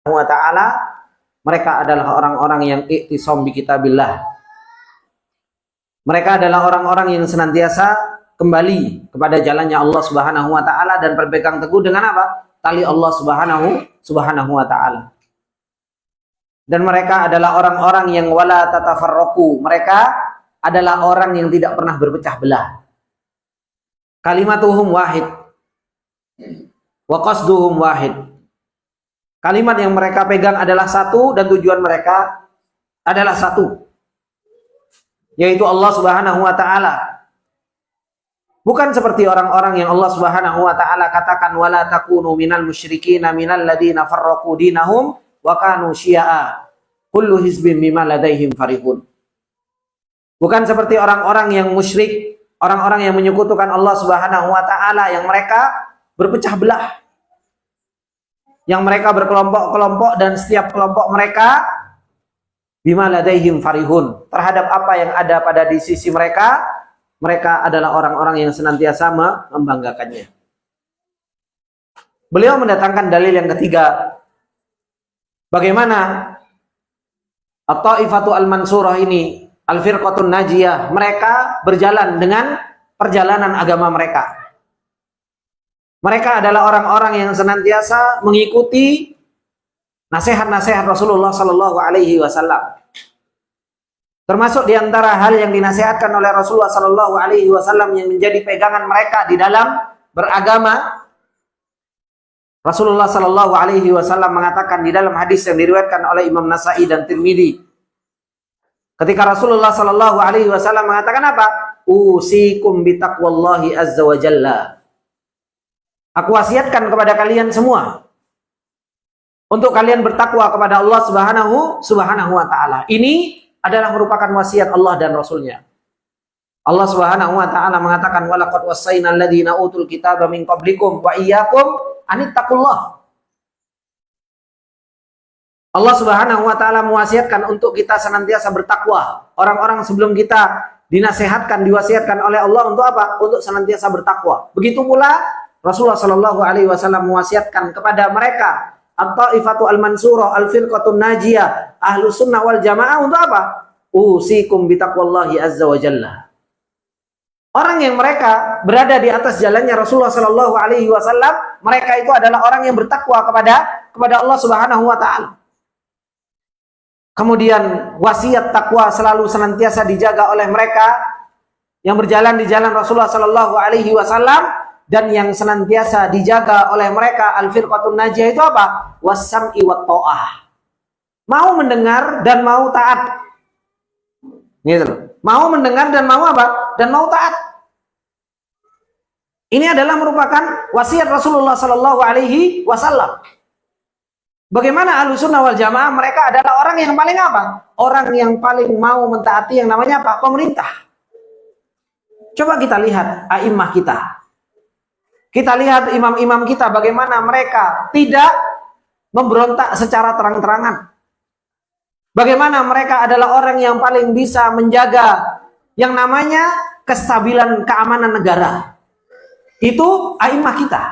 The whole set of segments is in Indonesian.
wa ta'ala, mereka adalah orang-orang yang i'tisam bi kitabillah. Mereka adalah orang-orang yang senantiasa kembali kepada jalannya Allah Subhanahu wa taala dan berpegang teguh dengan apa? Tali Allah Subhanahu wa taala. Dan mereka adalah orang-orang yang wala tatafarraqu. Mereka adalah orang yang tidak pernah berpecah belah. Kalimatuhum wahid wa qasduhum wahid. Kalimat yang mereka pegang adalah satu dan tujuan mereka adalah satu, yaitu Allah Subhanahu wa taala. Bukan seperti orang-orang yang Allah Subhanahu wa taala katakan wala takunu minal musyrikin minal ladzina farraqu dinahum wa kanu syi'a kullu hizbin bima ladaihim farihun. Bukan seperti orang-orang yang musyrik, orang-orang yang menyekutukan Allah Subhanahu wa taala yang mereka berpecah belah, yang mereka berkelompok-kelompok dan setiap kelompok mereka bima ladaihim farihun, terhadap apa yang ada pada di sisi mereka, mereka adalah orang-orang yang senantiasa membanggakannya. Beliau mendatangkan dalil yang ketiga, bagaimana at-taifatu al-mansurah ini, al-firqatun najiyah, mereka berjalan dengan perjalanan agama mereka. Mereka adalah orang-orang yang senantiasa mengikuti nasihat-nasihat Rasulullah Sallallahu Alaihi Wasallam. Termasuk diantara hal yang dinasihatkan oleh Rasulullah Sallallahu Alaihi Wasallam yang menjadi pegangan mereka di dalam beragama. Rasulullah Sallallahu Alaihi Wasallam mengatakan di dalam hadis yang diriwayatkan oleh Imam Nasai dan Tirmidzi, ketika Rasulullah Sallallahu Alaihi Wasallam mengatakan apa? Usikum bitaqwallahi azza wa jalla. Aku wasiatkan kepada kalian semua untuk kalian bertakwa kepada Allah Subhanahu wa taala. Ini adalah merupakan wasiat Allah dan Rasulnya. Allah Subhanahu wa taala mengatakan walaqad wassaynal ladzina utul kitaba min qablikum wa iyyakum anittaqullah. Allah Subhanahu wa taala mewasiatkan untuk kita senantiasa bertakwa. Orang-orang sebelum kita dinasihatkan, diwasiatkan oleh Allah untuk apa? Untuk senantiasa bertakwa. Begitu pula Rasulullah Shallallahu Alaihi Wasallam mewasiatkan kepada mereka at-taifatu al-mansurah al-firqatun najiyah ahlu sunnah wal jamaah untuk apa? Usikum bitaqwallahi azza wa jalla. Orang yang mereka berada di atas jalannya Rasulullah Shallallahu Alaihi Wasallam, mereka itu adalah orang yang bertakwa kepada Allah Subhanahu wa taala. Kemudian wasiat takwa selalu senantiasa dijaga oleh mereka yang berjalan di jalan Rasulullah Shallallahu Alaihi Wasallam. Dan yang senantiasa dijaga oleh mereka al-firqatun najiyah itu apa? Was-sam'i wat ta'ah. Mau mendengar dan mau taat. Gitu loh. Mau mendengar dan mau apa? Dan mau taat. Ini adalah merupakan wasiat Rasulullah Sallallahu Alaihi Wasallam. Bagaimana Ahlussunnah wal Jamaah? Mereka adalah orang yang paling apa? Orang yang paling mau mentaati yang namanya apa? Pemerintah. Coba kita lihat a'immah kita. Kita lihat imam-imam kita bagaimana mereka tidak memberontak secara terang-terangan. Bagaimana mereka adalah orang yang paling bisa menjaga yang namanya kestabilan keamanan negara. Itu a'immah kita.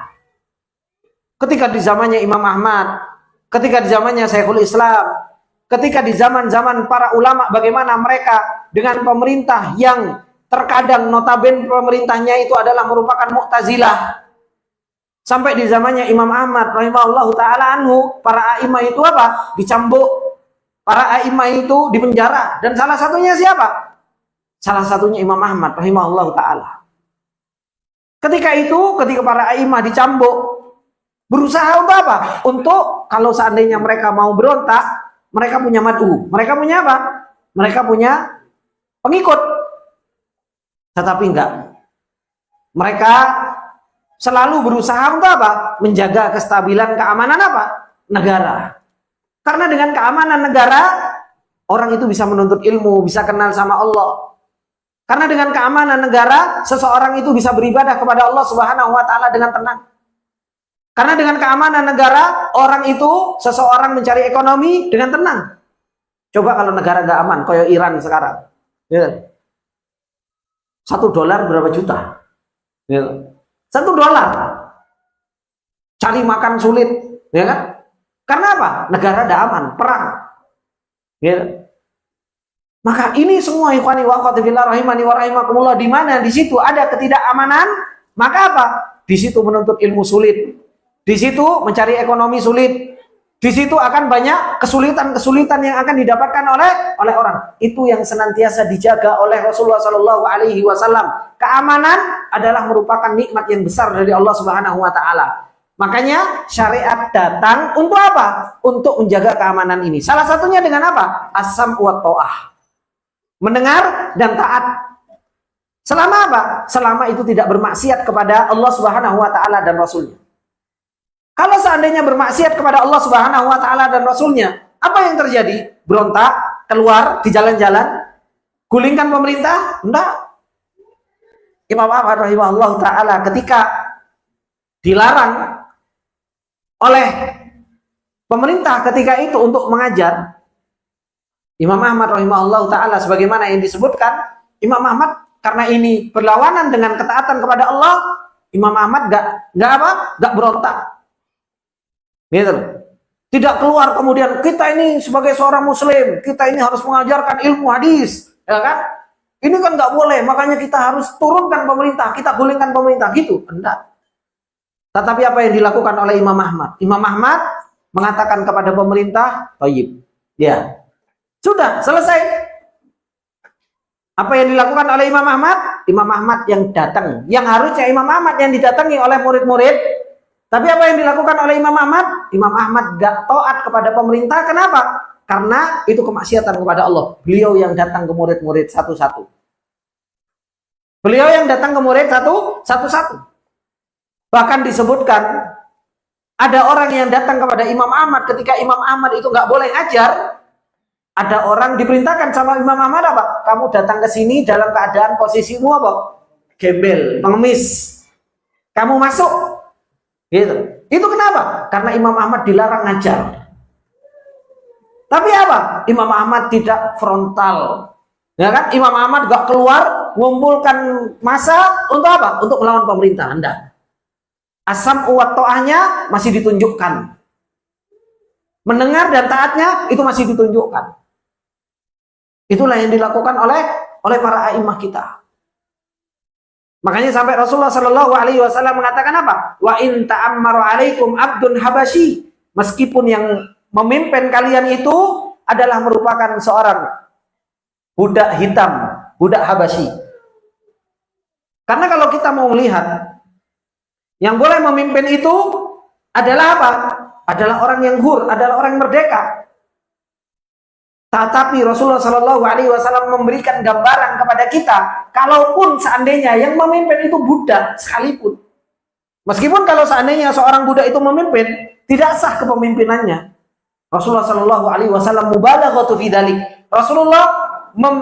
Ketika di zamannya Imam Ahmad, ketika di zamannya Syekhul Islam, ketika di zaman-zaman para ulama bagaimana mereka dengan pemerintah yang terkadang notabene pemerintahnya itu adalah merupakan Mu'tazilah. Sampai di zamannya Imam Ahmad rahimahullahu taala anhu, para a'imah itu apa? Dicambuk. Para a'imah itu dipenjara. Dan salah satunya siapa? Salah satunya Imam Ahmad rahimahullahu taala. Ketika para a'imah dicambuk, berusaha untuk apa? Untuk kalau seandainya mereka mau berontak, mereka punya mad'u. Mereka punya apa? Mereka punya pengikut. Tetapi enggak. Mereka selalu berusaha untuk apa? Menjaga kestabilan keamanan apa? Negara. Karena dengan keamanan negara, orang itu bisa menuntut ilmu, bisa kenal sama Allah. Karena dengan keamanan negara, seseorang itu bisa beribadah kepada Allah Subhanahu wa taala dengan tenang. Karena dengan keamanan negara, orang itu, seseorang mencari ekonomi dengan tenang. Coba kalau negara gak aman, kayak Iran sekarang. $1 berapa juta? $1. Cari makan sulit, ya kan? Karena apa? Negara ada aman, perang. Ya. Maka ini semua ikhwani wa akhwati fillah rahimani wa rahimakumullah, di mana di situ ada ketidakamanan, maka apa? Di situ menuntut ilmu sulit. Di situ mencari ekonomi sulit. Di situ akan banyak kesulitan-kesulitan yang akan didapatkan oleh orang. Itu yang senantiasa dijaga oleh Rasulullah Shallallahu Alaihi Wasallam. Keamanan adalah merupakan nikmat yang besar dari Allah Subhanahu Wa Taala. Makanya syariat datang untuk apa? Untuk menjaga keamanan ini. Salah satunya dengan apa? As-sam wa ta'ah. Mendengar dan taat. Selama apa? Selama itu tidak bermaksiat kepada Allah Subhanahu Wa Taala dan Rasulnya. Kalau seandainya bermaksiat kepada Allah Subhanahu Wa Taala dan Rasulnya, apa yang terjadi? Berontak, keluar di jalan-jalan, gulingkan pemerintah? Enggak. Imam Ahmad rahimahullah taala ketika dilarang oleh pemerintah ketika itu untuk mengajar, Imam Ahmad rahimahullah taala sebagaimana yang disebutkan, Imam Ahmad karena ini berlawanan dengan ketaatan kepada Allah, Imam Ahmad enggak berontak. Gitu. Tidak keluar kemudian kita ini sebagai seorang muslim, kita ini harus mengajarkan ilmu hadis, ya kan? Ini kan nggak boleh, makanya kita harus turunkan pemerintah, kita gulingkan pemerintah, gitu. Enggak. Tetapi apa yang dilakukan oleh Imam Ahmad? Imam Ahmad mengatakan kepada pemerintah, "Thayyib." Ya. Sudah, selesai. Apa yang dilakukan oleh Imam Ahmad? Imam Ahmad yang datang. Yang harusnya Imam Ahmad yang didatangi oleh murid-murid. Tapi apa yang dilakukan oleh Imam Ahmad? Imam Ahmad gak taat kepada pemerintah. Kenapa? Karena itu kemaksiatan kepada Allah. Beliau yang datang ke murid-murid satu-satu. Beliau yang datang ke murid satu-satu. Bahkan disebutkan ada orang yang datang kepada Imam Ahmad ketika Imam Ahmad itu gak boleh ngajar. Ada orang diperintahkan sama Imam Ahmad apa? Kamu datang ke sini dalam keadaan posisimu apa? Gembel, pengemis. Kamu masuk. Gitu. Itu kenapa? Karena Imam Ahmad dilarang ngajar. Tapi apa? Imam Ahmad tidak frontal. Ya kan? Imam Ahmad gak keluar mengumpulkan massa untuk apa? Untuk melawan pemerintah. Anda. Asam uwat to'ahnya masih ditunjukkan. Mendengar dan taatnya itu masih ditunjukkan. Itulah yang dilakukan oleh para a'imah kita. Makanya sampai Rasulullah Shallallahu Alaihi Wasallam mengatakan apa? Wa in ta'ammaru alaikum abdun habasyi. Meskipun yang memimpin kalian itu adalah merupakan seorang budak hitam, budak Habasyi. Karena kalau kita mau melihat, yang boleh memimpin itu adalah apa? Adalah orang yang hur, adalah orang yang merdeka. Tetapi Rasulullah Shallallahu Alaihi Wasallam memberikan gambaran kepada kita, kalaupun seandainya yang memimpin itu budak sekalipun, meskipun kalau seandainya seorang budak itu memimpin, tidak sah kepemimpinannya. Rasulullah Shallallahu Alaihi Wasallam mubalaghatu fi dzalik. Rasulullah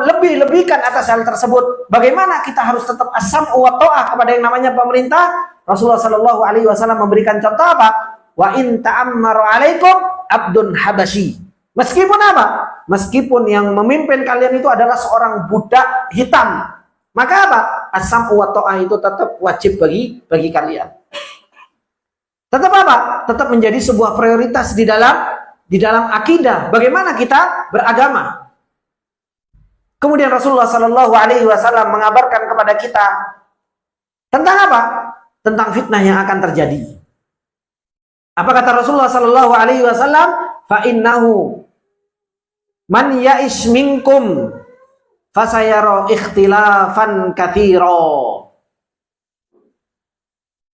lebih-lebihkan atas hal tersebut. Bagaimana kita harus tetap as-sam'u wa ta'ah kepada yang namanya pemerintah? Rasulullah Shallallahu Alaihi Wasallam memberikan contoh apa? Wa in ta'ammaru alaikum abdun habasyi. Meskipun apa? Meskipun yang memimpin kalian itu adalah seorang budak hitam, maka apa? As-sam'u wa ta'ah itu tetap wajib bagi kalian. Tetap apa? Tetap menjadi sebuah prioritas di dalam akidah. Bagaimana kita beragama? Kemudian Rasulullah Shallallahu Alaihi Wasallam mengabarkan kepada kita tentang apa? Tentang fitnah yang akan terjadi. Apa kata Rasulullah Shallallahu Alaihi Wasallam? Fa innahu man ya'ish minkum fasayara ikhtilafan katsira.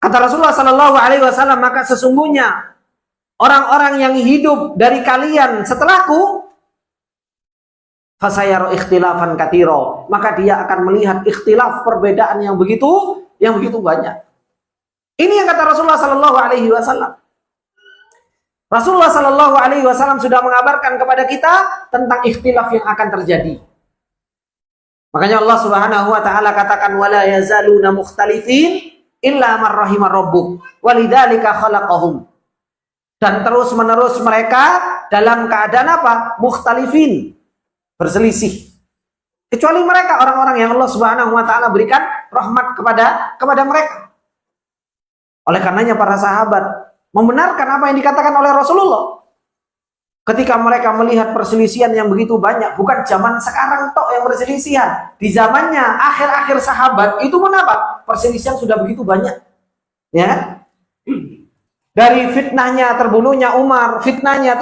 Kata Rasulullah Shallallahu Alaihi Wasallam, maka sesungguhnya orang-orang yang hidup dari kalian setelahku, fasayara ikhtilafan katsira, maka dia akan melihat ikhtilaf, perbedaan yang begitu banyak. Ini yang kata Rasulullah Shallallahu Alaihi Wasallam. Rasulullah Shallallahu Alaihi Wasallam sudah mengabarkan kepada kita tentang ikhtilaf yang akan terjadi. Makanya Allah Subhanahu Wa Taala katakan wala yazaluna mukhtalifin illa man rahimar rabbuk walidzalika khalaqahum. Dan terus menerus mereka dalam keadaan apa? Mukhtalifin, berselisih. Kecuali mereka orang-orang yang Allah Subhanahu Wa Taala berikan rahmat kepada mereka. Oleh karenanya para sahabat membenarkan apa yang dikatakan oleh Rasulullah. ketika mereka melihat perselisihan yang begitu banyak, bukan zaman sekarang tok yang perselisihan, di zamannya akhir-akhir sahabat itu pun apa? Perselisihan sudah begitu banyak, ya. Dari fitnahnya terbunuhnya Umar, fitnahnya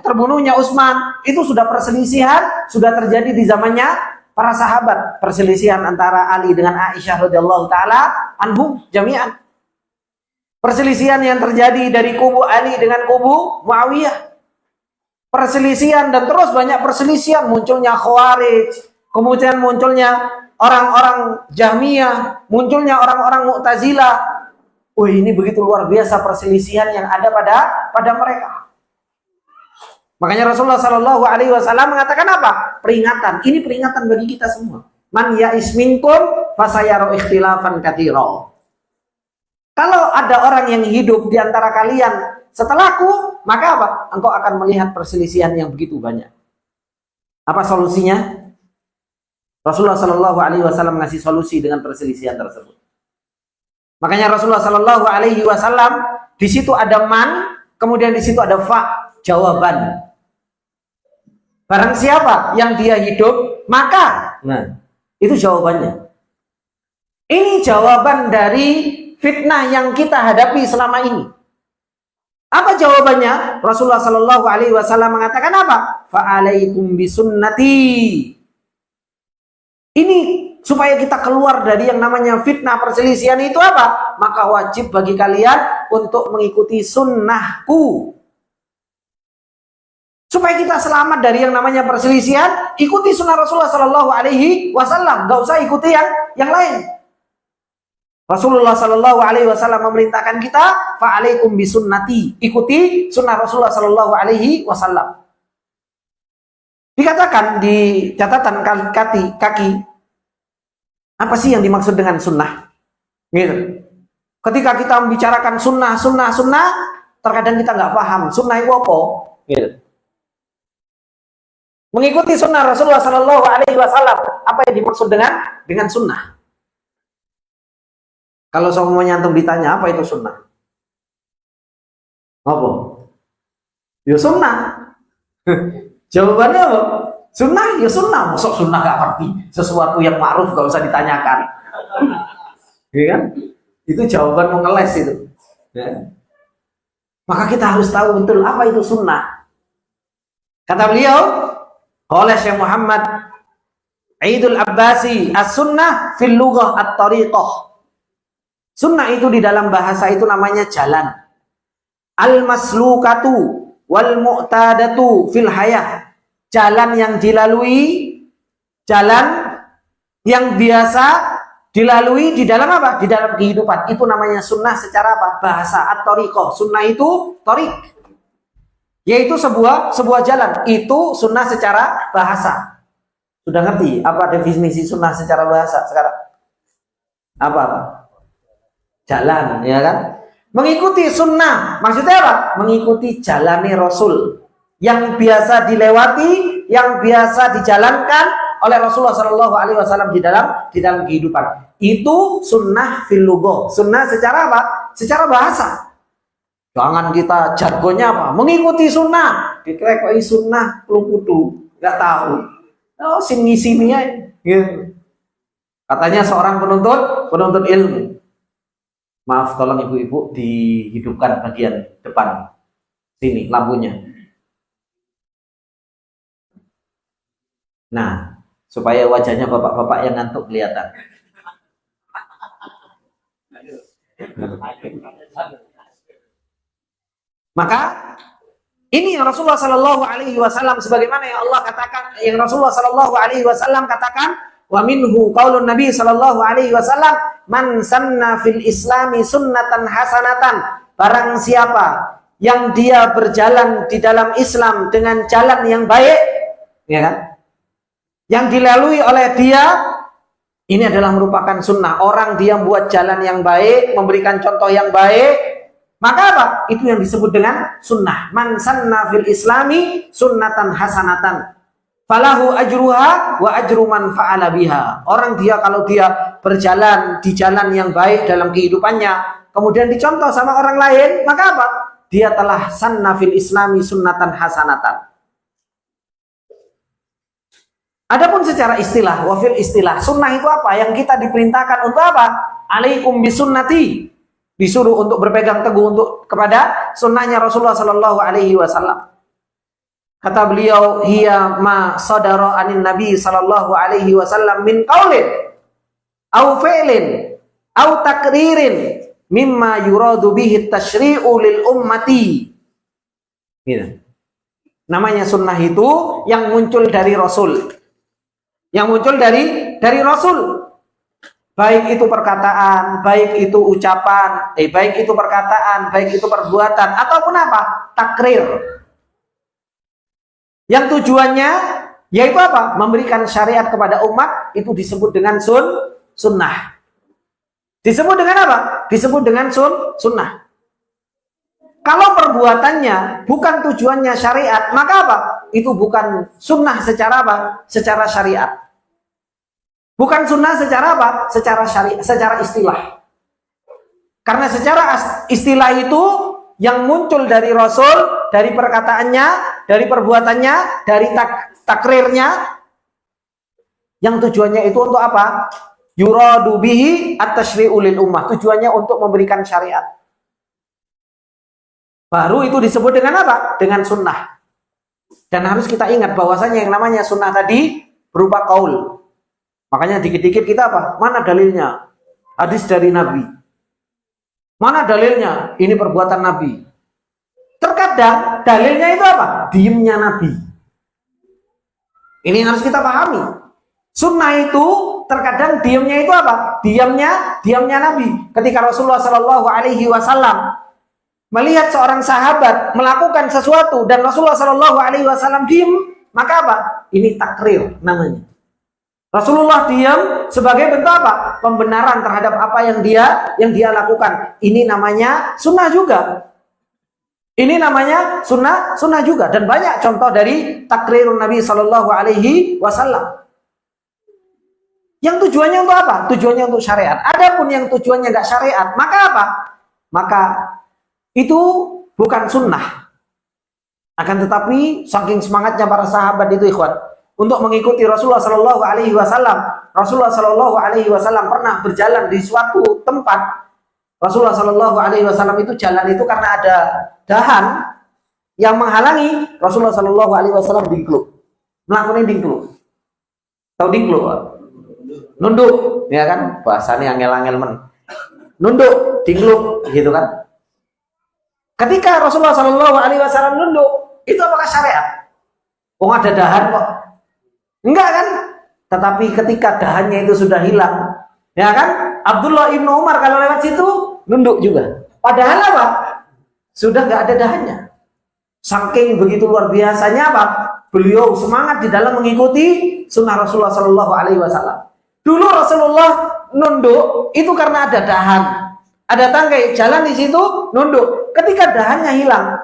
terbunuhnya Utsman, itu sudah perselisihan, sudah terjadi di zamannya para sahabat. Perselisihan antara Ali dengan Aisyah radhiyallahu taala anhum jami'an. Perselisihan yang terjadi dari kubu Ali dengan kubu Muawiyah. Perselisihan dan terus banyak perselisihan, munculnya Khawarij, kemudian munculnya orang-orang Jahmiyah, munculnya orang-orang Mu'tazilah. Wih, ini begitu luar biasa perselisihan yang ada pada mereka. Makanya Rasulullah Shallallahu Alaihi Wasallam mengatakan apa? Peringatan. Ini peringatan bagi kita semua. Man ya'is minkum fasayara ikhtilafan katsira. Kalau ada orang yang hidup di antara kalian setelahku, maka apa? Engkau akan melihat perselisihan yang begitu banyak. Apa solusinya? Rasulullah Shallallahu Alaihi Wasallam ngasih solusi dengan perselisihan tersebut. Makanya Rasulullah Shallallahu Alaihi Wasallam di situ ada man, kemudian di situ ada fa, jawaban. Barang siapa yang dia hidup, maka, nah, itu jawabannya. Ini jawaban dari fitnah yang kita hadapi selama ini. Apa jawabannya? Rasulullah Shallallahu Alaihi Wasallam mengatakan apa? Fa'alaikum bisunnati. Ini supaya kita keluar dari yang namanya fitnah perselisihan itu apa? Maka wajib bagi kalian untuk mengikuti sunnahku. Supaya kita selamat dari yang namanya perselisihan, ikuti sunnah Rasulullah Shallallahu Alaihi Wasallam. Gak usah ikuti yang lain. Rasulullah Shallallahu Alaihi Wasallam memerintahkan kita, fa'alaikum bisunnati, ikuti sunnah Rasulullah Shallallahu Alaihi Wasallam. Dikatakan di catatan kaki, apa sih yang dimaksud dengan sunnah? Gitu. Ketika kita membicarakan sunnah, terkadang kita nggak paham sunnah itu apa. Gitu. Mengikuti sunnah Rasulullah Sallallahu Alaihi Wasallam, apa yang dimaksud dengan sunnah? Kalau semuanya antum ditanya apa itu sunnah? Apa? Ya sunnah. Jawabannya apa? Sunnah, ya sunnah. Masuk sunnah gak ngerti sesuatu yang ma'ruf gak usah ditanyakan. Ya kan? Itu jawaban mengeles itu. Ya. Maka kita harus tahu betul apa itu sunnah. Kata beliau, oleh Syekh Muhammad Aidul Abbasi, as-sunnah fil lughah at-tariqah. Sunnah itu di dalam bahasa itu namanya jalan. Al-maslukatu wal mu'tadatu fil hayah. Jalan yang dilalui, jalan yang biasa dilalui di dalam apa? Di dalam kehidupan. Itu namanya sunnah secara apa? Bahasa at-tariqah. Sunnah itu tariq, yaitu sebuah jalan. Itu sunnah secara bahasa. Sudah ngerti apa definisi sunnah secara bahasa sekarang? Apa? Jalan, ya kan? Mengikuti sunnah, maksudnya apa? Mengikuti jalannya Rasul yang biasa dilewati, yang biasa dijalankan oleh Rasulullah Shallallahu Alaihi Wasallam di dalam kehidupan. Itu sunnah fil lughah. Sunnah secara apa? Secara bahasa. Jangan kita jargonnya apa? Mengikuti sunnah. Dikrekoi sunnah luputu, nggak tahu. Oh, sini aja. Gitu. Katanya seorang penuntut ilmu. Maaf, tolong ibu-ibu dihidupkan bagian depan sini lampunya. Nah, supaya wajahnya bapak-bapak yang ngantuk kelihatan. Maka ini yang Rasulullah Shallallahu Alaihi Wasallam sebagaimana yang Allah katakan, yang Rasulullah Shallallahu Alaihi Wasallam katakan, wa minhu qaulun Nabi Shallallahu Alaihi Wasallam, man sanna fil Islami sunnatan hasanatan. Barang siapa yang dia berjalan di dalam Islam dengan jalan yang baik, ya kan? Yang dilalui oleh dia, ini adalah merupakan sunnah. Orang dia buat jalan yang baik, memberikan contoh yang baik, maka apa? Itu yang disebut dengan sunnah. Man sanna fil Islami sunnatan hasanatan, falahu ajruha wa ajru man fa'ala biha. Orang dia kalau dia berjalan di jalan yang baik dalam kehidupannya, kemudian dicontoh sama orang lain, maka apa? dia telah sanna fil islami sunnatan hasanatan. Adapun secara istilah, wafil istilah, sunnah itu apa? Yang kita diperintahkan untuk apa? Alaikum bisunnati, disuruh untuk berpegang teguh untuk kepada sunnahnya Rasulullah Sallallahu Alaihi Wasallam. Kata beliau, hiya ma sadara anin Nabi Sallallahu Alaihi Wasallam min qaulin, au fi'lin, au takririn, mimma yuradu bihi tashri'u lil ummati. Gitu. Namanya sunnah itu yang muncul dari Rasul. Yang muncul dari Rasul. Baik itu perkataan, baik itu ucapan, baik itu perkataan, baik itu perbuatan, ataupun apa? Takrir. Yang tujuannya yaitu apa? Memberikan syariat kepada umat, itu disebut dengan sunnah. Disebut dengan apa? Disebut dengan sunnah. Kalau perbuatannya bukan tujuannya syariat, maka apa? Itu bukan sunnah secara apa? Secara syariat. Bukan sunnah secara apa? Secara syariat, secara istilah. Karena secara istilah itu yang muncul dari Rasul, dari perkataannya, dari perbuatannya, dari takrirnya, yang tujuannya itu untuk apa? Yuradu bihi at-tashri'u lil ummah. Tujuannya untuk memberikan syariat. Baru itu disebut dengan apa? Dengan sunnah. Dan harus kita ingat bahwasanya yang namanya sunnah tadi berupa qaul. Makanya dikit-dikit kita apa? Mana dalilnya? Hadis dari Nabi. Mana dalilnya? Ini perbuatan Nabi. Terkadang dalilnya itu apa? Diamnya Nabi. Ini harus kita pahami. Sunnah itu terkadang diamnya itu apa? Diamnya Nabi. Ketika Rasulullah Shallallahu Alaihi Wasallam melihat seorang sahabat melakukan sesuatu dan Rasulullah Shallallahu Alaihi Wasallam diam, maka apa? Ini takrir namanya. Rasulullah diam sebagai bentuk apa? Pembenaran terhadap apa yang dia lakukan. Ini namanya sunnah juga. Ini namanya sunnah juga. Dan banyak contoh dari takrirun Nabi Sallallahu Alaihi Wasallam. Yang tujuannya untuk apa? Tujuannya untuk syariat. Adapun yang tujuannya nggak syariat, maka apa? Maka itu bukan sunnah. Akan tetapi saking semangatnya para sahabat itu, ikhwan, untuk mengikuti Rasulullah Shallallahu Alaihi Wasallam. Rasulullah Shallallahu Alaihi Wasallam pernah berjalan di suatu tempat. Rasulullah Shallallahu Alaihi Wasallam itu jalan itu karena ada dahan yang menghalangi. Rasulullah Shallallahu Alaihi Wasallam dingkluk, melakukan dingkluk. Tahu dingkluk? Nunduk, ya kan? Bahasanya angel-angel men. Nunduk, dingkluk, gitu kan? Ketika Rasulullah Shallallahu Alaihi Wasallam nunduk, itu apakah syariat? Oh, ada dahan kok. Enggak kan? Tetapi ketika dahannya itu sudah hilang, ya kan? Abdullah ibnu Umar kalau lewat situ nunduk juga. Padahal apa? Sudah nggak ada dahannya. Saking begitu luar biasanya apa? Beliau semangat di dalam mengikuti sunnah Rasulullah Shallallahu Alaihi Wasallam. Dulu Rasulullah nunduk itu karena ada dahan, ada tangkai jalan di situ nunduk. Ketika dahannya hilang,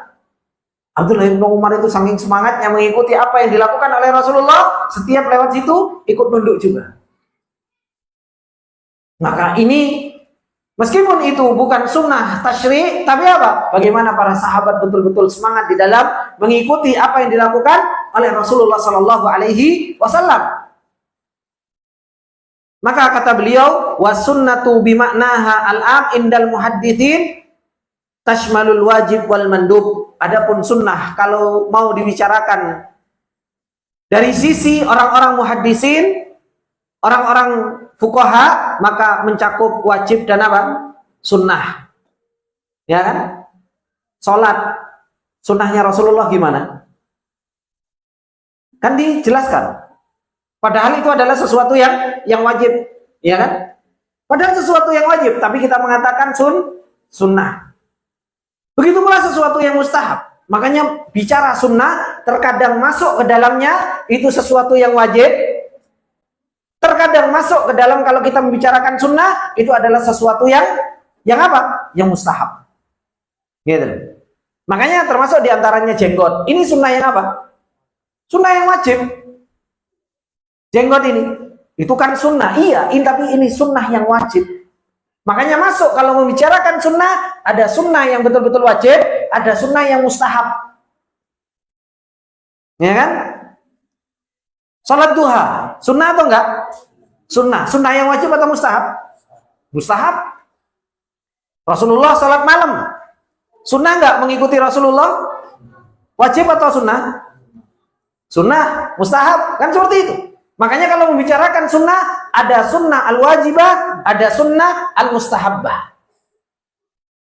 Abdullah bin Umar itu saking semangatnya mengikuti apa yang dilakukan oleh Rasulullah, setiap lewat situ ikut nunduk juga. Maka ini meskipun itu bukan sunnah tasyri', tapi apa? Bagaimana para sahabat betul-betul semangat di dalam mengikuti apa yang dilakukan oleh Rasulullah Sallallahu Alaihi Wasallam. Maka kata beliau, wasunnatu bimaknaha al-am indal muhaddithin tashmalul wajib wal mandub. Adapun sunnah kalau mau dibicarakan dari sisi orang-orang muhaddisin, orang-orang fuqaha, maka mencakup wajib dan apa? Sunnah. Ya kan? Salat sunnahnya Rasulullah gimana? Kan dijelaskan. Padahal itu adalah sesuatu yang wajib, ya kan? Padahal sesuatu yang wajib, tapi kita mengatakan sunnah. Begitu pula sesuatu yang mustahab. Makanya bicara sunnah terkadang masuk ke dalamnya itu sesuatu yang wajib. Terkadang masuk ke dalam kalau kita membicarakan sunnah itu adalah sesuatu yang apa? Yang mustahab. Gitu. Makanya termasuk diantaranya jenggot. Ini sunnah yang apa? Sunnah yang wajib. Jenggot ini, itu kan sunnah, iya, tapi ini sunnah yang wajib. Makanya masuk kalau membicarakan sunnah, ada sunnah yang betul-betul wajib, ada sunnah yang mustahab. Ya kan? Salat duha, sunnah atau enggak? Sunnah. Sunnah yang wajib atau mustahab? Mustahab. Rasulullah salat malam, sunnah enggak mengikuti Rasulullah? Wajib atau sunnah? Sunnah, mustahab, kan seperti itu. Makanya kalau membicarakan sunnah, ada sunnah al-wajibah, ada sunnah al-mustahabbah.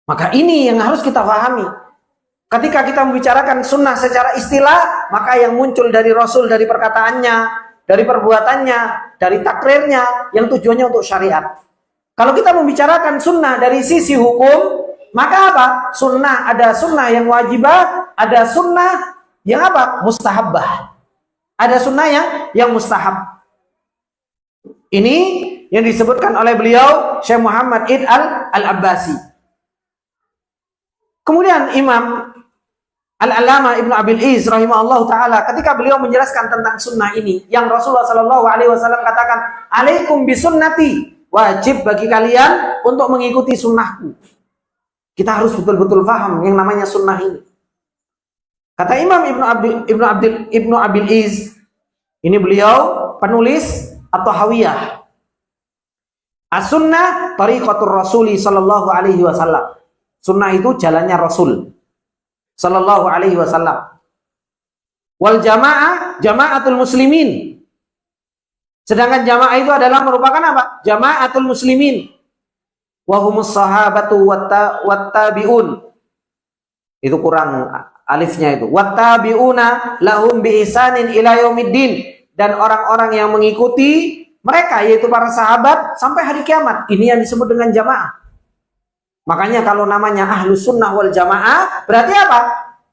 Maka ini yang harus kita pahami. Ketika kita membicarakan sunnah secara istilah, maka yang muncul dari Rasul, dari perkataannya, dari perbuatannya, dari takrirnya, yang tujuannya untuk syariat. Kalau kita membicarakan sunnah dari sisi hukum, maka apa? Sunnah, ada sunnah yang wajibah, ada sunnah yang apa? Mustahabbah. Ada sunnah yang mustahab. Ini yang disebutkan oleh beliau Syekh Muhammad Id Al-Abbasi. Kemudian Imam Al-Allamah Ibnu Abil Iz rahimahullah ta'ala, ketika beliau menjelaskan tentang sunnah ini, yang Rasulullah SAW katakan, alaikum bisunnati, wajib bagi kalian untuk mengikuti sunnahku. Kita harus betul-betul paham yang namanya sunnah ini. Kata Imam Ibnu Abil Iz, ini beliau penulis At-Tahawiyah. As-sunnah tariqatur rasuli sallallahu alaihi wasallam. Sunnah itu jalannya Rasul sallallahu alaihi wasallam. Wal jamaah jamaatul muslimin. Sedangkan jamaah itu adalah merupakan apa? Jamaatul muslimin. Wa humus sahabatu wattabi'un. Itu kurang alifnya itu. Wattabi'una lahum bi ihsanin ila yaumiddin, dan orang-orang yang mengikuti mereka yaitu para sahabat sampai hari kiamat. Ini yang disebut dengan jamaah. Makanya kalau namanya ahlu sunnah wal jamaah, berarti apa?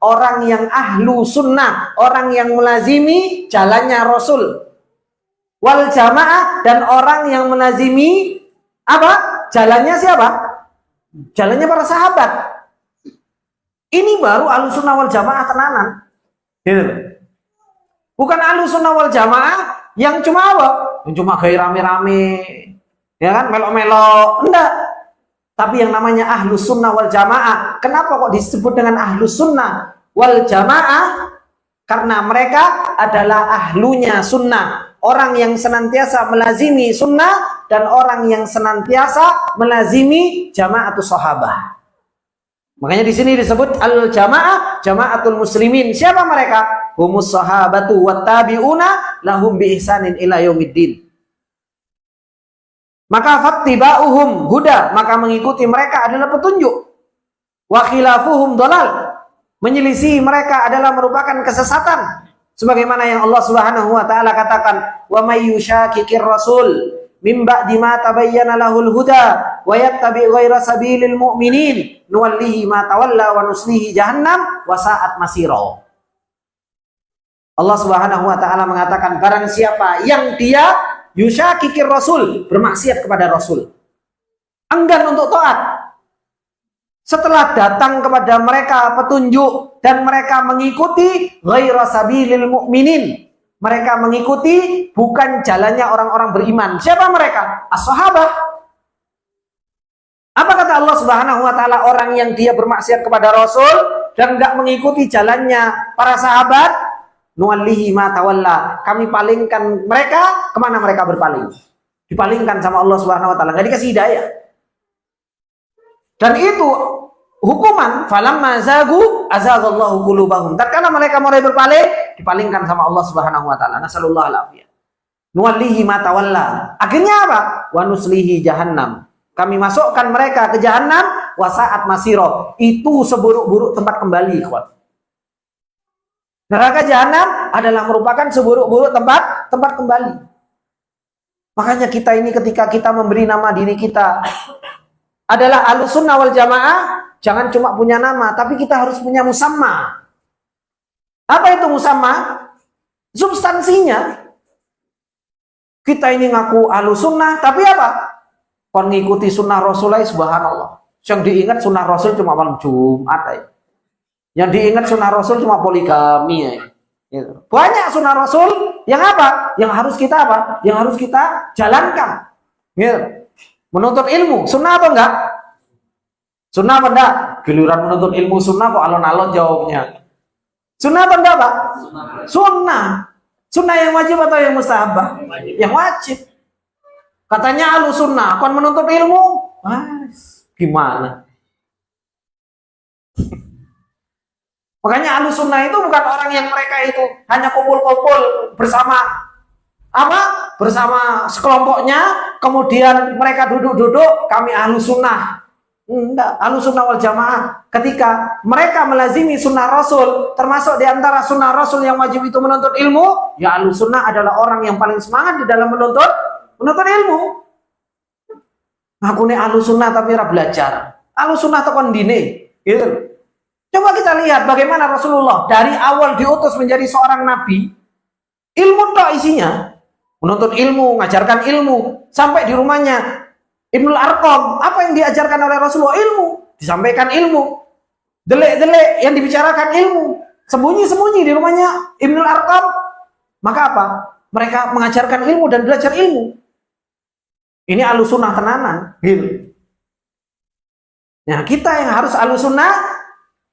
Orang yang ahlu sunnah, orang yang melazimi jalannya Rasul. Wal jamaah, dan orang yang melazimi apa? Jalannya siapa? Jalannya para sahabat. Ini baru ahlu sunnah wal jamaah tenanan. Gitu. Bukan ahlu sunnah wal jamaah yang cuma apa? Yang cuma gaya rame-rame, ya kan? Melo-melo. Enggak. Tapi yang namanya ahlus sunnah wal jamaah. Kenapa kok disebut dengan ahlus sunnah wal jamaah? Karena mereka adalah ahlunya sunnah. Orang yang senantiasa melazimi sunnah, dan orang yang senantiasa melazimi jamaatus sahabah. Makanya di sini disebut al-jamaah, jamaatul muslimin. Siapa mereka? Humus sahabatu wattabi'una lahum bi ihsanin ila yaumiddin. Maka fattiba'uhum huda, maka mengikuti mereka adalah petunjuk. Wa khilafuhum dhalal, menyelisih mereka adalah merupakan kesesatan. Sebagaimana yang Allah Subhanahu wa taala katakan, wa may yushaqiqir rasul mim ba'di ma tabayyana lahul huda wa yattabi' ghaira sabilil mu'minin nuwallihi ma tawalla wa nuslihi jahannam wa sa'at masira. Allah Subhanahu wa taala mengatakan, barang siapa yang dia yusyakikir rasul, bermaksiat kepada Rasul, enggan untuk taat, setelah datang kepada mereka petunjuk dan mereka mengikuti ghaira sabilil mu'minin, mereka mengikuti bukan jalannya orang-orang beriman. Siapa mereka? As-sahabah. Apa kata Allah Subhanahu wa taala? Orang yang dia bermaksiat kepada Rasul dan enggak mengikuti jalannya para sahabat, nuwallihi ma tawalla, kami palingkan mereka kemana mereka berpaling, dipalingkan sama Allah Subhanahu wa taala, nggak dikasih hidayah. Dan itu hukuman, falamma zagu azaghallahu qulubahum, tatkala mereka mulai berpaling, dipalingkan sama Allah Subhanahu wa taala. Nasallallahu alaihi. Nuwallihi ma tawalla, akhirnya apa? Wa nuslihi jahannam, kami masukkan mereka ke jahannam, wa sa'at masira, itu seburuk-buruk tempat kembali, ikhwan. Neraka jahanam adalah merupakan seburuk-buruk tempat kembali. Makanya kita ini ketika kita memberi nama diri kita adalah ahlus sunnah wal jamaah, jangan cuma punya nama, tapi kita harus punya musamma. Apa itu musamma? Substansinya. Kita ini ngaku ahlus sunnah, tapi apa? Kon ngikuti sunnah Rasulullah, subhanallah. Yang diingat sunnah Rasul cuma malam Jumat aja. Yang diingat sunnah Rasul cuma poligami ya. Gitu. Banyak sunnah Rasul yang apa? Yang harus kita apa? Yang harus kita jalankan. Gitu. Menuntut ilmu, sunnah atau enggak? Sunnah apa enggak? Giliran menuntut ilmu sunnah kok alon-alon jawabnya. Sunnah apa enggak, Pak? Sunnah. Sunnah yang wajib atau yang mustahab? Yang wajib. Katanya ahlu sunnah, kon menuntut ilmu? Gimana? Makanya ahlu sunnah itu bukan orang yang mereka itu hanya kumpul-kumpul bersama apa? Bersama sekelompoknya, kemudian mereka duduk-duduk, kami ahlu sunnah. Enggak, ahlu sunnah wal jamaah ketika mereka melazimi sunnah Rasul, termasuk diantara sunnah Rasul yang wajib itu menuntut ilmu, ya ahlu sunnah adalah orang yang paling semangat di dalam menuntut ilmu. Aku nih ahlu sunnah tapi ora belajar. Ahlu sunnah tekan dine, gitu. Coba kita lihat bagaimana Rasulullah dari awal diutus menjadi seorang nabi, ilmu tok isinya, menuntut ilmu, ngajarkan ilmu, sampai di rumahnya Ibnul Arqam, apa yang diajarkan oleh Rasulullah? Ilmu, disampaikan ilmu, delek-delek yang dibicarakan ilmu, sembunyi-sembunyi di rumahnya Ibnul Arqam. Maka apa? Mereka mengajarkan ilmu dan belajar ilmu. Ini ahlu sunnah tenanan, gitu. Nah, kita yang harus ahlu sunnah,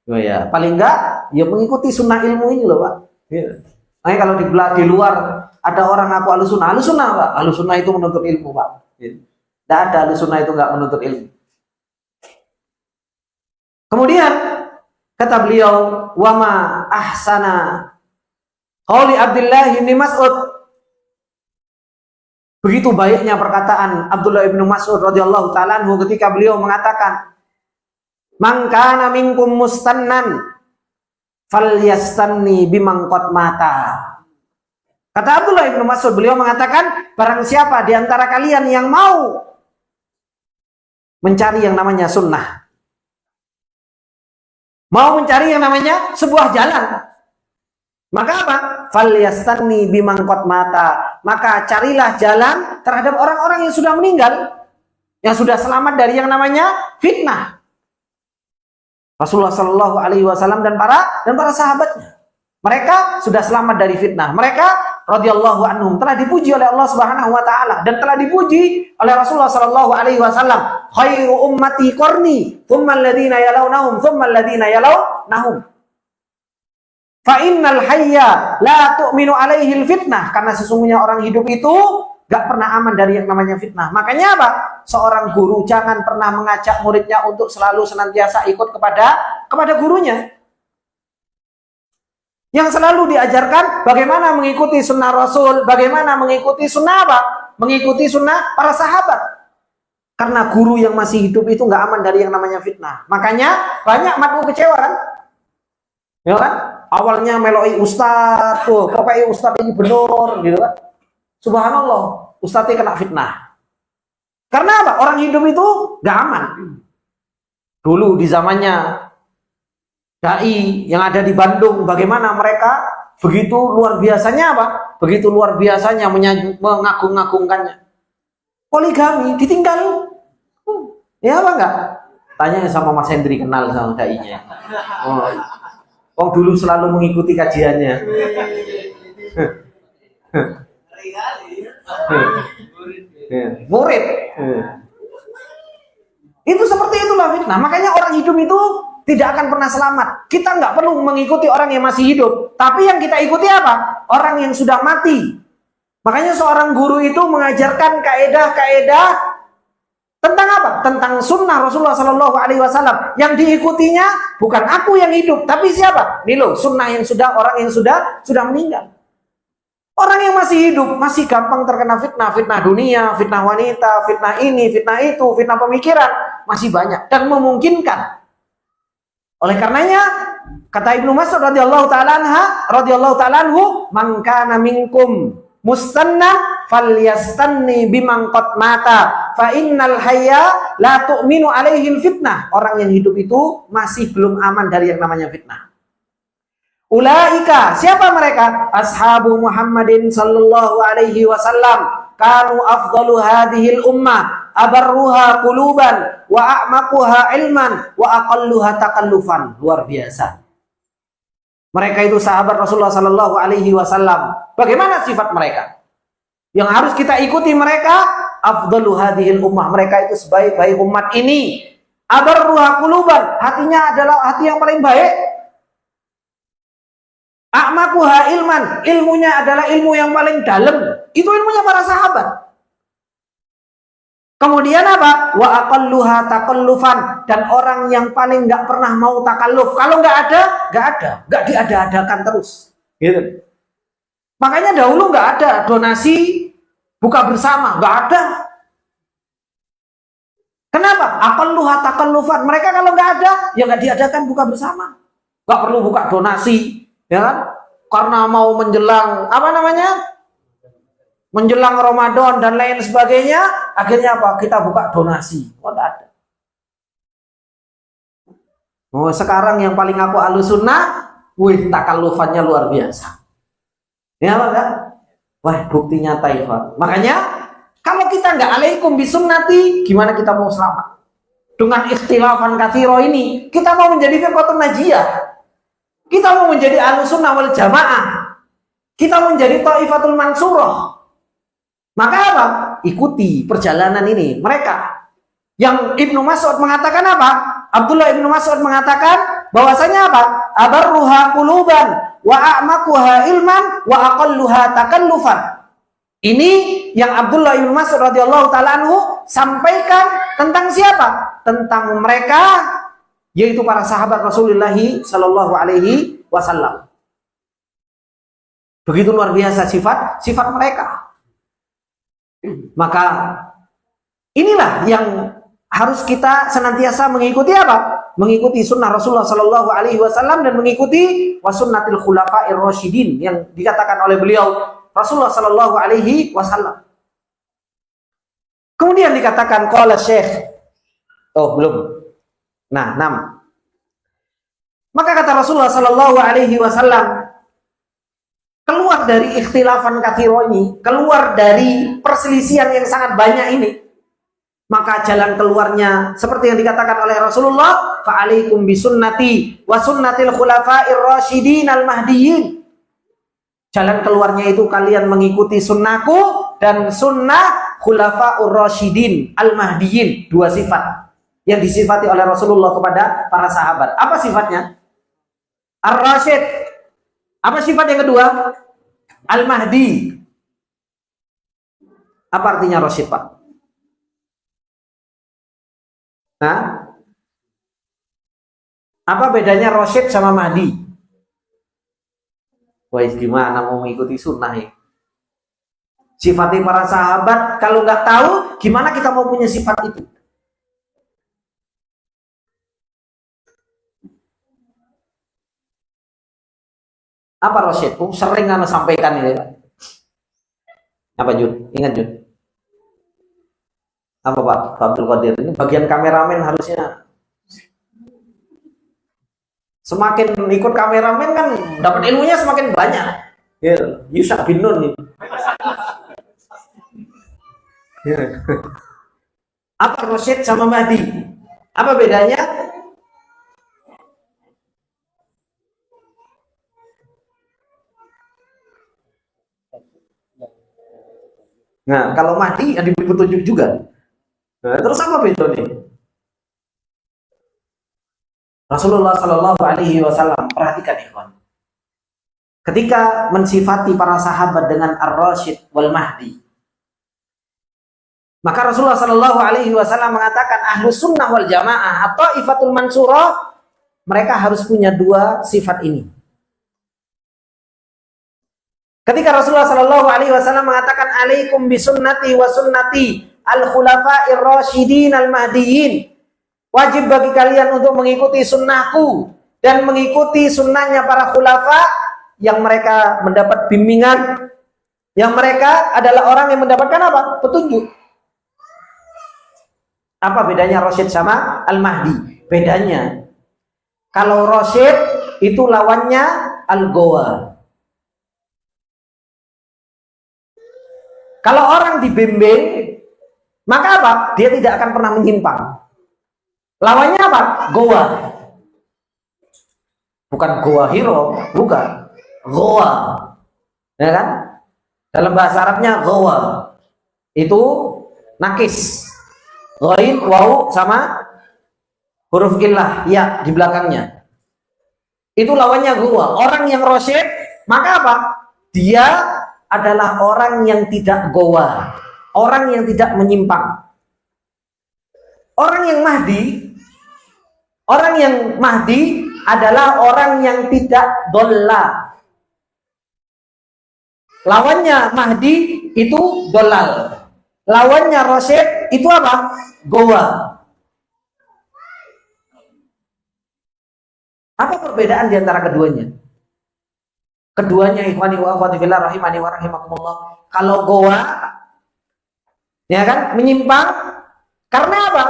oh ya, paling enggak ya mengikuti sunnah ilmu ini loh, Pak. Gitu. Nah, kalau di luar ada orang ngaku ahlu sunnah Pak. Ahlu sunnah itu menuntut ilmu, Pak. Gitu. Tidak ada ahlu sunnah itu enggak menuntut ilmu. Kemudian kata beliau, wama ahsana qauli Abdullah bin Mas'ud. Begitu baiknya perkataan Abdullah bin Mas'ud radhiyallahu taala anhu ketika beliau mengatakan, "Man kana minkum mustannan falyastanni bimang qad mata." Kata Abdullah bin Mas'ud, beliau mengatakan, barang siapa di antara kalian yang mau mencari yang namanya sunnah, mau mencari yang namanya sebuah jalan, maka apa? Falyastanni bimang qad mata. Maka carilah jalan terhadap orang-orang yang sudah meninggal, yang sudah selamat dari yang namanya fitnah. Rasulullah Shallallahu Alaihi Wasallam dan para sahabatnya, mereka sudah selamat dari fitnah. Mereka radhiyallahu anhum telah dipuji oleh Allah Subhanahu Wa Taala dan telah dipuji oleh Rasulullah Shallallahu Alaihi Wasallam. Khairu ummati qarni, thumma alladhina yalawnahum, thumma alladhina yalawnahum. Fa innal hayya la tu'minu alaihi fitnah, karena sesungguhnya orang hidup itu gak pernah aman dari yang namanya fitnah. Makanya apa? Seorang guru jangan pernah mengajak muridnya untuk selalu senantiasa ikut kepada gurunya. Yang selalu diajarkan bagaimana mengikuti sunnah Rasul, bagaimana mengikuti sunnah apa? Mengikuti sunnah para sahabat. Karena guru yang masih hidup itu gak aman dari yang namanya fitnah. Makanya banyak matmu kecewa kan? Ya kan? Awalnya meloi ustaz tuh, pokoknya ustaz ini benar gitu kan. Subhanallah, ustaznya kena fitnah. Karena apa? Orang hidup itu gak aman. Dulu di zamannya dai yang ada di Bandung, bagaimana mereka begitu luar biasanya apa? Begitu luar biasanya mengagung-agungkannya. Poligami ditinggal. Ya apa enggak? Tanya sama Mas Hendri, kenal sama dai-nya. Oh dulu selalu mengikuti kajiannya. Murid. Itu seperti itulah fitnah. Makanya orang hidup itu tidak akan pernah selamat. Kita nggak perlu mengikuti orang yang masih hidup. Tapi yang kita ikuti apa? Orang yang sudah mati. Makanya seorang guru itu mengajarkan kaedah-kaedah tentang apa? Tentang sunnah Rasulullah Sallallahu Alaihi Wasallam. Yang diikutinya bukan aku yang hidup, tapi siapa? Nih loh, sunnah yang sudah, orang yang sudah meninggal. Orang yang masih hidup masih gampang terkena fitnah, fitnah dunia, fitnah wanita, fitnah ini, fitnah itu, fitnah pemikiran, masih banyak dan memungkinkan. Oleh karenanya kata Ibnu Mas'ud radhiyallahu taala anhu, "Man kana minkum mustanna falyastanni bimang qad mata fa innal hayya la tu'minu alaihi fitnah." Orang yang hidup itu masih belum aman dari yang namanya fitnah. Ulaika, siapa mereka? Ashabu Muhammadin sallallahu alaihi wasallam, kanu afdalu hadhil ummah, abarruha quluban wa a'maquha ilman wa aqalluha takallufan. Luar biasa. Mereka itu sahabat Rasulullah sallallahu alaihi wasallam. Bagaimana sifat mereka? Yang harus kita ikuti mereka, afdalu hadhil ummah. Mereka itu sebaik-baik umat ini. Abarruha quluban, hatinya adalah hati yang paling baik. A'maquha ilman, ilmunya adalah ilmu yang paling dalam. Itu ilmunya para sahabat. Kemudian apa? Wa aqalluha taqallufan, dan orang yang paling nggak pernah mau takalluf. Kalau nggak ada, nggak diada-adakan terus. Gitu. Makanya dahulu nggak ada donasi buka bersama, nggak ada. Kenapa? Aqalluha taqallufan. Mereka kalau nggak ada, ya nggak diadakan buka bersama. Nggak perlu buka donasi, ya kan? Karena mau menjelang apa namanya? Menjelang Ramadan dan lain sebagainya, akhirnya apa? Kita buka donasi. Oh, nggak ada. Oh, sekarang yang paling aku Ahlussunnah, wih, takallufannya luar biasa. Ya, enggak? Wah, bukti nyata, Ikhwan. Makanya kalau kita nggak alaikum bisunnati, gimana kita mau selamat? Dengan ikhtilafan katsiro ini, kita mau menjadi firqatun najiyah. Kita mau menjadi Ahlussunnah wal Jamaah. Kita mau menjadi Thaifatul Mansurah. Maka apa? Ikuti perjalanan ini. Mereka yang Ibnu Mas'ud mengatakan apa? Abdullah Ibnu Mas'ud mengatakan bahwasanya apa? Abarruha quluban wa a'maquha ilman wa aqalluha takallufan. Ini yang Abdullah Ibnu Mas'ud radhiyallahu taala anhu sampaikan tentang siapa? Tentang mereka, yaitu para sahabat Rasulullah sallallahu alaihi wasallam. Begitu luar biasa sifat mereka. Maka inilah yang harus kita senantiasa mengikuti apa? Mengikuti sunnah Rasulullah sallallahu alaihi wasallam dan mengikuti wasunnatil khulafa'ir rasyidin yang dikatakan oleh beliau Rasulullah sallallahu alaihi wasallam. Kemudian dikatakan qala Syekh. Oh, belum. Nah, 6. Maka kata Rasulullah sallallahu alaihi wasallam, keluar dari ikhtilafan katsiro ini, keluar dari perselisihan yang sangat banyak ini, maka jalan keluarnya seperti yang dikatakan oleh Rasulullah, fa'alaikum bisunnati wa sunnatil khulafa'ir rasyidin al-mahdiyyin. Jalan keluarnya itu kalian mengikuti sunnahku dan sunnah khulafa'ur rasyidin al-mahdiyyin. Dua sifat yang disifati oleh Rasulullah kepada para sahabat. Apa sifatnya? Ar-Rasyid. Apa sifat yang kedua? Al-Mahdi. Apa artinya Rasyid, Pak? Nah, apa bedanya Rasyid sama Mahdi? Wah, gimana mau mengikuti sunnah ya? Sifatnya para sahabat, kalau nggak tahu, gimana kita mau punya sifat itu? Apa Rasyid? Sering anda sampaikan ini. Apa Jun? Ingat Jun? Apa Pak Abdul Qadir? Ini bagian kameramen harusnya. Semakin ikut kameramen kan dapat ilmunya semakin banyak. Yusak bin Nun. Apa Rasyid sama Mahdi? Apa bedanya? Nah, kalau Mahdi yang diberi petunjuk juga. Nah, terus apa bedanya? Rasulullah Shallallahu Alaihi Wasallam, perhatikan ikhwan. Ketika mensifati para sahabat dengan Ar-Rasyid wal Mahdi, maka Rasulullah Shallallahu Alaihi Wasallam mengatakan Ahlus Sunnah wal Jamaah atau Ifatul Mansurah, mereka harus punya dua sifat ini. Ketika Rasulullah Shallallahu Alaihi Wasallam mengatakan alaikum bisunnati wa sunnati al-khulafa'ir rasyidin al-mahdiyyin, wajib bagi kalian untuk mengikuti sunnahku dan mengikuti sunnahnya para khulafa yang mereka mendapat bimbingan, yang mereka adalah orang yang mendapatkan apa? Petunjuk. Apa bedanya Rasyid sama Al-Mahdi? Bedanya, kalau Rasyid itu lawannya Al-Ghawa. Kalau orang dibimbing, maka apa? Dia tidak akan pernah menyimpang. Lawannya apa? Goa. Bukan goa hero, bukan. Goa. Ya kan? Dalam bahasa Arabnya goa. Itu nakis. Ghain, waw sama huruf illah, ya di belakangnya. Itu lawannya gowa. Orang yang rasyid, maka apa? Dia adalah orang yang tidak gowa, orang yang tidak menyimpang. Orang yang mahdi adalah orang yang tidak dolla. Lawannya mahdi itu dolal. Lawannya rasyid itu apa? Gowa. Apa perbedaan di antara keduanya? Keduanya ikhwani wa akhwati fillah rahimani wa rahimakumullah. Kalau gowa, ya kan, menyimpang karena apa?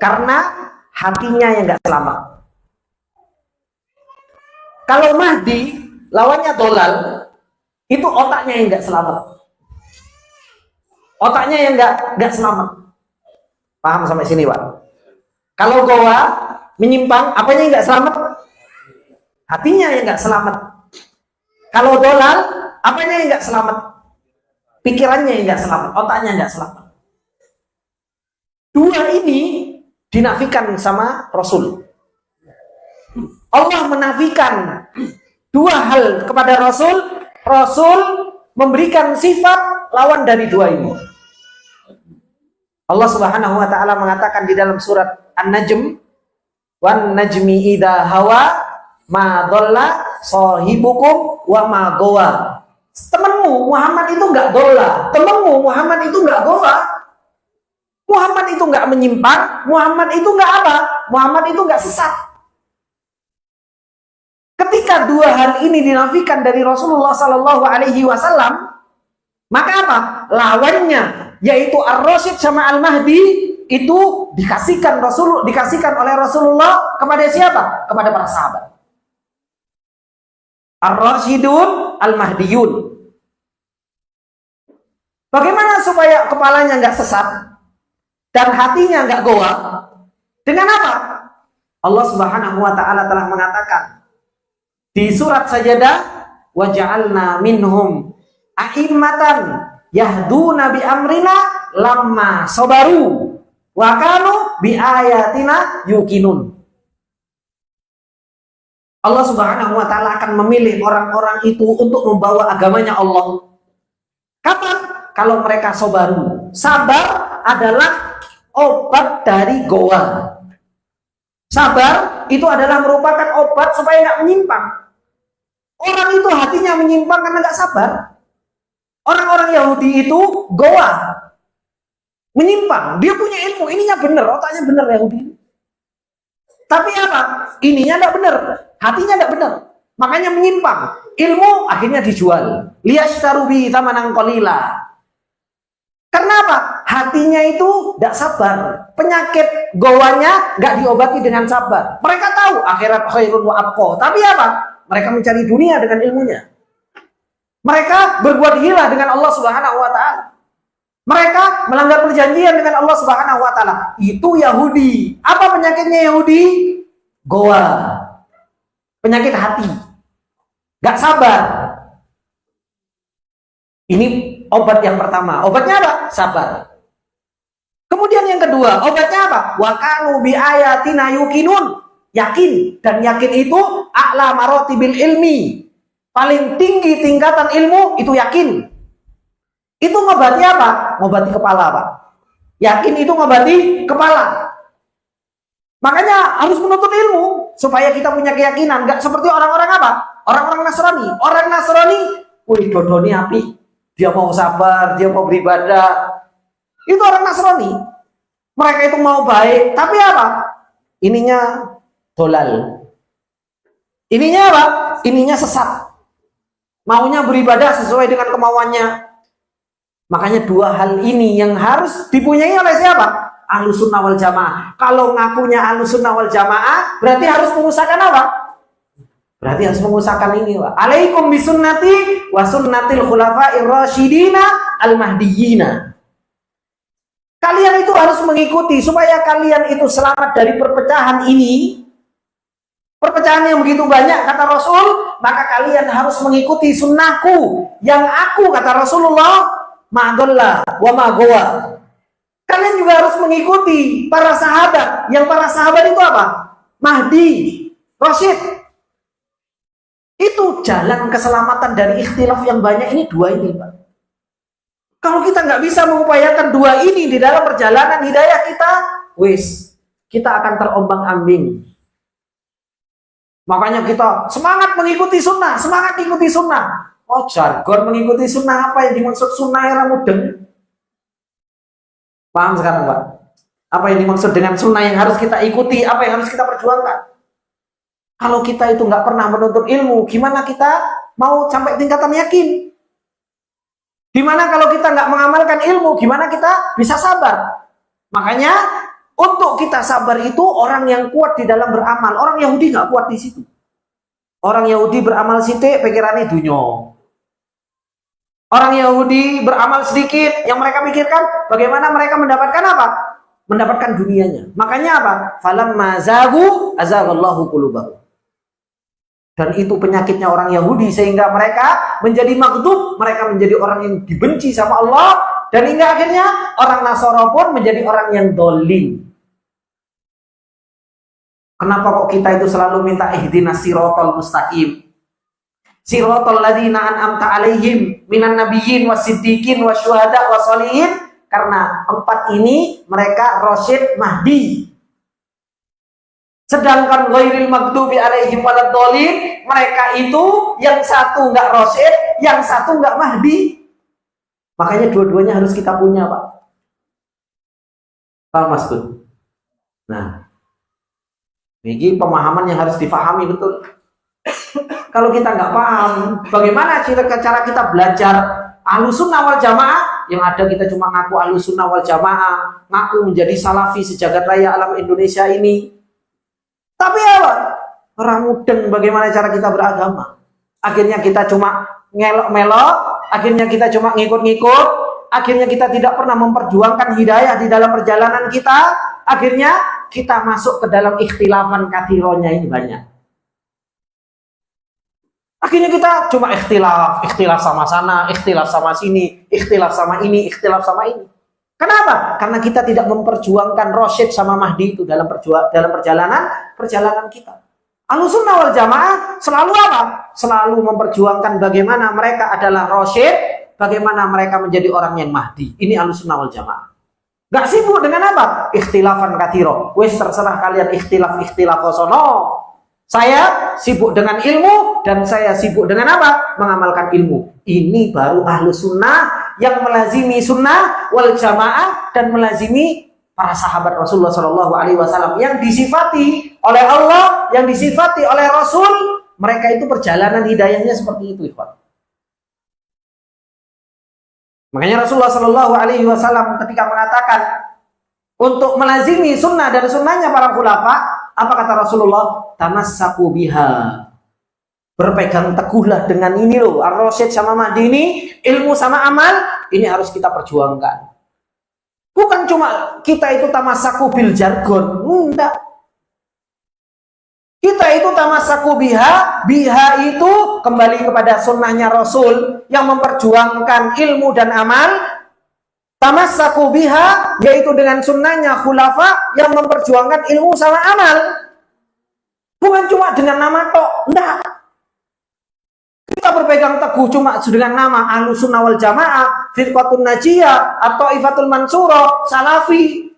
Karena hatinya yang nggak selamat. Kalau mahdi, lawannya dolal, itu otaknya yang nggak selamat. Otaknya yang nggak selamat. Paham sampai sini, Pak? Kalau gowa, menyimpang, apanya yang nggak selamat? Hatinya yang nggak selamat. Kalau dolal, apanya yang nggak selamat? Pikirannya yang nggak selamat, otaknya nggak selamat. Dua ini dinafikan sama Rasul. Allah menafikan dua hal kepada Rasul. Rasul memberikan sifat lawan dari dua ini. Allah Subhanahu wa taala mengatakan di dalam surat An-Najm, "Wan najmi idza hawa ma dhalla sahibukum wa ma gawa." Temanmu Muhammad itu enggak dola, temanmu Muhammad itu enggak gowa, Muhammad itu enggak menyimpang, Muhammad itu enggak apa? Muhammad itu enggak sesat. Ketika dua hal ini dinafikan dari Rasulullah Sallallahu Alaihi Wasallam, maka apa? Lawannya, yaitu Ar-Rasyid sama Al-Mahdi, itu dikasihkan oleh Rasulullah kepada siapa? Kepada para sahabat. Ar-Rasyidun, Al-Mahdiyun. Bagaimana supaya kepalanya nggak sesat dan hatinya nggak gowa? Dengan apa? Allah Subhanahu wa taala telah mengatakan di surat Sajadah, "Wa ja'alna minhum a'immatan yahduna bi amrina lamma sabaru wa kanu bi ayatina yuqinun." Allah Subhanahu wa taala akan memilih orang-orang itu untuk membawa agamanya Allah. Kapan? Kalau mereka sabaru. Sabar adalah obat dari gowa. Sabar itu adalah merupakan obat supaya nggak menyimpang. Orang itu hatinya menyimpang karena nggak sabar. Orang-orang Yahudi itu gowa, menyimpang. Dia punya ilmu, ininya benar, otaknya benar Yahudi. Tapi apa? Ininya nggak benar, hatinya nggak benar. Makanya menyimpang. Ilmu akhirnya dijual. Liyashtarubi tamanan qalila. Karena apa? Hatinya itu nggak sabar. Penyakit gowanya nggak diobati dengan sabar. Mereka tahu akhirat khairun wa abqa. Tapi apa? Mereka mencari dunia dengan ilmunya. Mereka berbuat hila dengan Allah Subhanahu wa taala. Mereka melanggar perjanjian dengan Allah Subhanahu wa taala. Itu Yahudi. Apa penyakitnya Yahudi? Gowa. Penyakit hati. Gak sabar. Ini obat yang pertama. Obatnya apa? Sabar. Kemudian yang kedua, obatnya apa? Wa kanu bi ayatina yuqinun. Yakin. Dan yakin itu a'la maratibil ilmi. Paling tinggi tingkatan ilmu itu yakin. Itu ngobati apa? Ngobati kepala, Pak. Yakin itu ngobati kepala. Makanya harus menuntut ilmu supaya kita punya keyakinan. Nggak seperti orang-orang apa? Orang-orang Nasrani. Orang Nasrani, wih dodoni api. Dia mau sabar, dia mau beribadah. Itu orang Nasrani. Mereka itu mau baik, tapi apa? Ininya dolal. Ininya apa? Ininya sesat. Maunya beribadah sesuai dengan kemauannya. Makanya dua hal ini yang harus dipunyai oleh siapa? Ahlussunnah wal jamaah. Kalau ngakunya ahlussunnah wal jamaah, berarti harus mengusahakan apa? Berarti harus mengusahakan ini, Pak. Alaikum bisunnati wa sunnatil khulafa'ir rasyidina al-mahdiyina. Kalian itu harus mengikuti supaya kalian itu selamat dari perpecahan ini. Perpecahan yang begitu banyak kata Rasul, maka kalian harus mengikuti sunnahku yang aku kata Rasulullah ma'adullah wa ma'gowa. Kalian juga harus mengikuti para sahabat. Yang para sahabat itu apa? Mahdi, Rasyid. Itu jalan keselamatan dari ikhtilaf yang banyak ini, dua ini, Pak. Kalau kita nggak bisa mengupayakan dua ini di dalam perjalanan hidayah kita, kita akan terombang-ambing. Makanya kita semangat mengikuti sunnah, semangat mengikuti sunnah. Oh, jargon mengikuti sunnah, apa yang dimaksud sunnah era mudeng? Paham sekarang, Pak? Apa yang dimaksud dengan sunnah yang harus kita ikuti, apa yang harus kita perjuangkan? Kalau kita itu nggak pernah menuntut ilmu, gimana kita mau sampai tingkatan yakin? Gimana kalau kita nggak mengamalkan ilmu, gimana kita bisa sabar? Makanya untuk kita sabar itu orang yang kuat di dalam beramal. Orang Yahudi nggak kuat di situ. Orang Yahudi beramal sithik, pikirannya dunyo. Orang Yahudi beramal sedikit, yang mereka pikirkan bagaimana mereka mendapatkan apa? Mendapatkan dunianya. Makanya apa? Falamma zagu azaghallahu qulubahum. Dan itu penyakitnya orang Yahudi, sehingga mereka menjadi maghdub, mereka menjadi orang yang dibenci sama Allah, dan hingga akhirnya orang Nasara pun menjadi orang yang dolim. Kenapa kok kita itu selalu minta ihdinas siratal mustaqim? Siratal ladzina an'amta alaihim minan nabiyyin wasiddiqin wasyuhada wassalihin. Karena empat ini mereka Rasyid, Mahdi. Sedangkan ghairil maghdubi alaihim waladdallin, mereka itu yang satu enggak Rasyid, yang satu enggak Mahdi. Makanya dua-duanya harus kita punya, Pak. Paham, Mas Bud? Nah, ini pemahaman yang harus difahami betul. Kalau kita nggak paham, bagaimana cara kita belajar Ahlussunnah wal Jamaah? Yang ada kita cuma ngaku Ahlussunnah wal Jamaah, ngaku menjadi salafi sejagat raya alam Indonesia ini. Tapi apa? Orang mudeng bagaimana cara kita beragama. Akhirnya kita cuma ngelok-melok, akhirnya kita cuma ngikut-ngikut, akhirnya kita tidak pernah memperjuangkan hidayah di dalam perjalanan kita, akhirnya kita masuk ke dalam ikhtilafan kathironya ini banyak. Akhirnya kita cuma ikhtilaf sama sana, ikhtilaf sama sini, ikhtilaf sama ini, ikhtilaf sama ini. Kenapa? Karena kita tidak memperjuangkan Rasyid sama Mahdi itu dalam perjalanan kita. Ahlussunnah wal Jamaah selalu apa? Selalu memperjuangkan bagaimana mereka adalah Rasyid, bagaimana mereka menjadi orang yang Mahdi. Ini Ahlussunnah wal Jamaah. Gak sibuk dengan apa? Ikhtilafan katsiro. Wes terserah kalian ikhtilaf sono. Saya sibuk dengan ilmu dan saya sibuk dengan apa? Mengamalkan ilmu. Ini baru Ahlussunnah yang melazimi sunnah wal jamaah dan melazimi para sahabat Rasulullah SAW yang disifati oleh Allah, yang disifati oleh Rasul. Mereka itu perjalanan hidayahnya seperti itu, ikhwan. Makanya Rasulullah SAW ketika mengatakan untuk melazimi sunnah dan sunnahnya para khulafa, apa kata Rasulullah? Tamassaku biha. Berpegang teguhlah dengan ini loh, Ar-Rasyid sama Mahdi ini, ilmu sama amal, ini harus kita perjuangkan. Bukan cuma kita itu tamassaku bil jargon, enggak. Kita itu tamassaku biha, biha itu kembali kepada sunnahnya Rasul yang memperjuangkan ilmu dan amal. Tamassaku biha, yaitu dengan sunnahnya khulafa yang memperjuangkan ilmu sama amal. Bukan cuma dengan nama tok, enggak. Kita berpegang teguh cuma dengan nama Ahlussunnah wal Jamaah, Firqatun Najiyah, atau Ifatul Mansurah, Salafi.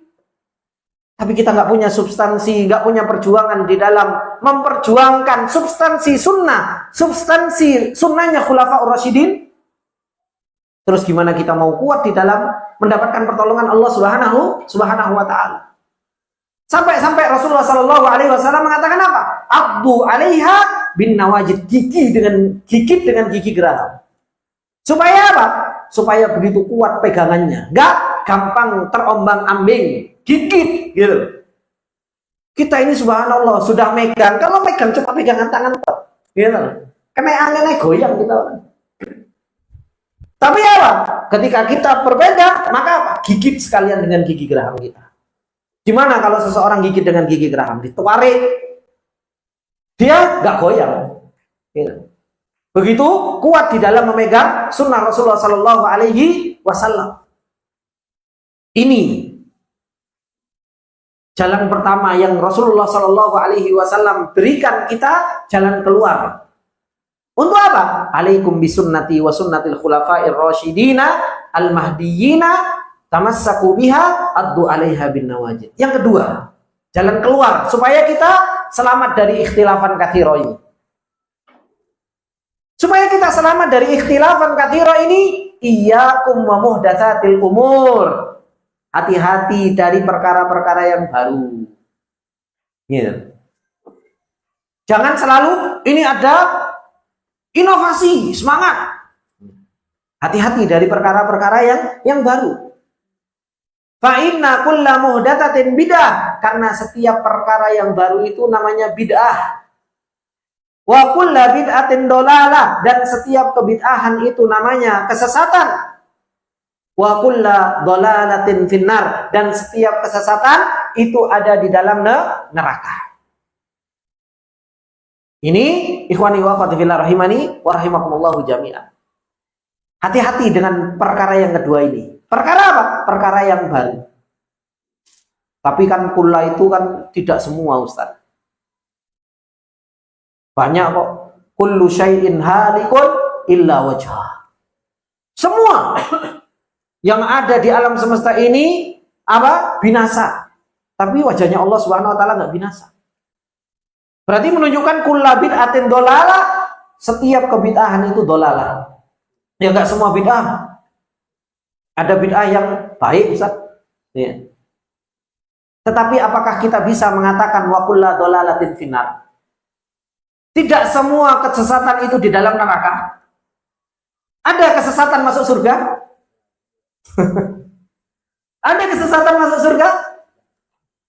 Tapi kita nggak punya substansi, nggak punya perjuangan di dalam memperjuangkan substansi sunnahnya Khulafaur Rasyidin. Terus gimana kita mau kuat di dalam mendapatkan pertolongan Allah Subhanahu wa Ta'ala? Sampai Rasulullah SAW mengatakan apa? Abdu 'alaiha bin nawajid, gigit dengan gigi geraham. Supaya apa? Supaya begitu kuat pegangannya, nggak gampang terombang-ambing, gigit gitu. Kita ini subhanallah sudah megang, kalau megang cuma pegangan tangan gitu. Kena anginnya goyang kita. Tapi apa? Ketika kita berbeda, maka apa? Gigit sekalian dengan gigi geraham kita. Gimana kalau seseorang gigit dengan gigi geraham? Ditarik, dia nggak goyang. Begitu kuat di dalam memegang sunnah Rasulullah Sallallahu Alaihi Wasallam. Ini Jalan pertama yang Rasulullah Shallallahu Alaihi Wasallam berikan kita, jalan keluar. Untuk apa? Alaikum bisunnati wa sunnatil khulafa'ir rasyidina al-mahdiyina tamassaku biha addu 'alaiha bin nawajid. Yang kedua, jalan keluar supaya kita selamat dari ikhtilafan katsira ini. Supaya kita selamat dari ikhtilafan katsira ini, iyyakum wa muhdatsatil umur. Hati-hati dari perkara-perkara yang baru. Gitu. Jangan selalu ini ada inovasi, semangat. Hati-hati dari perkara-perkara yang baru. Fa inna kulla muhdatsatin bid'ah, karena setiap perkara yang baru itu namanya bid'ah. Wa kulla bid'atin dolalah, dan setiap kebid'ahan itu namanya kesesatan. Wa kulla dolalatin finnar, dan setiap kesesatan itu ada di dalam neraka. Ini ikhwani wa akhwati fillah rahimani wa rahimakumullahu jami'an. Hati-hati dengan perkara yang kedua ini. Perkara apa? Perkara yang baru. Tapi kan kulla itu kan tidak semua, Ustaz. Banyak kok. Kullu syai'in halikun illa wajhah. Semua yang ada di alam semesta ini apa? Binasa. Tapi wajahnya Allah Subhanahu wa taala enggak binasa. Berarti menunjukkan kulla bid'atin dolalah, setiap kebid'ahan itu dolalah. Ya enggak semua bid'ah. Ada bid'ah yang baik, Ustaz. Ya. Tetapi apakah kita bisa mengatakan wa kulla dolalatin finnar? Tidak semua kesesatan itu di dalam neraka. Ada kesesatan masuk surga? Ada kesesatan masuk surga?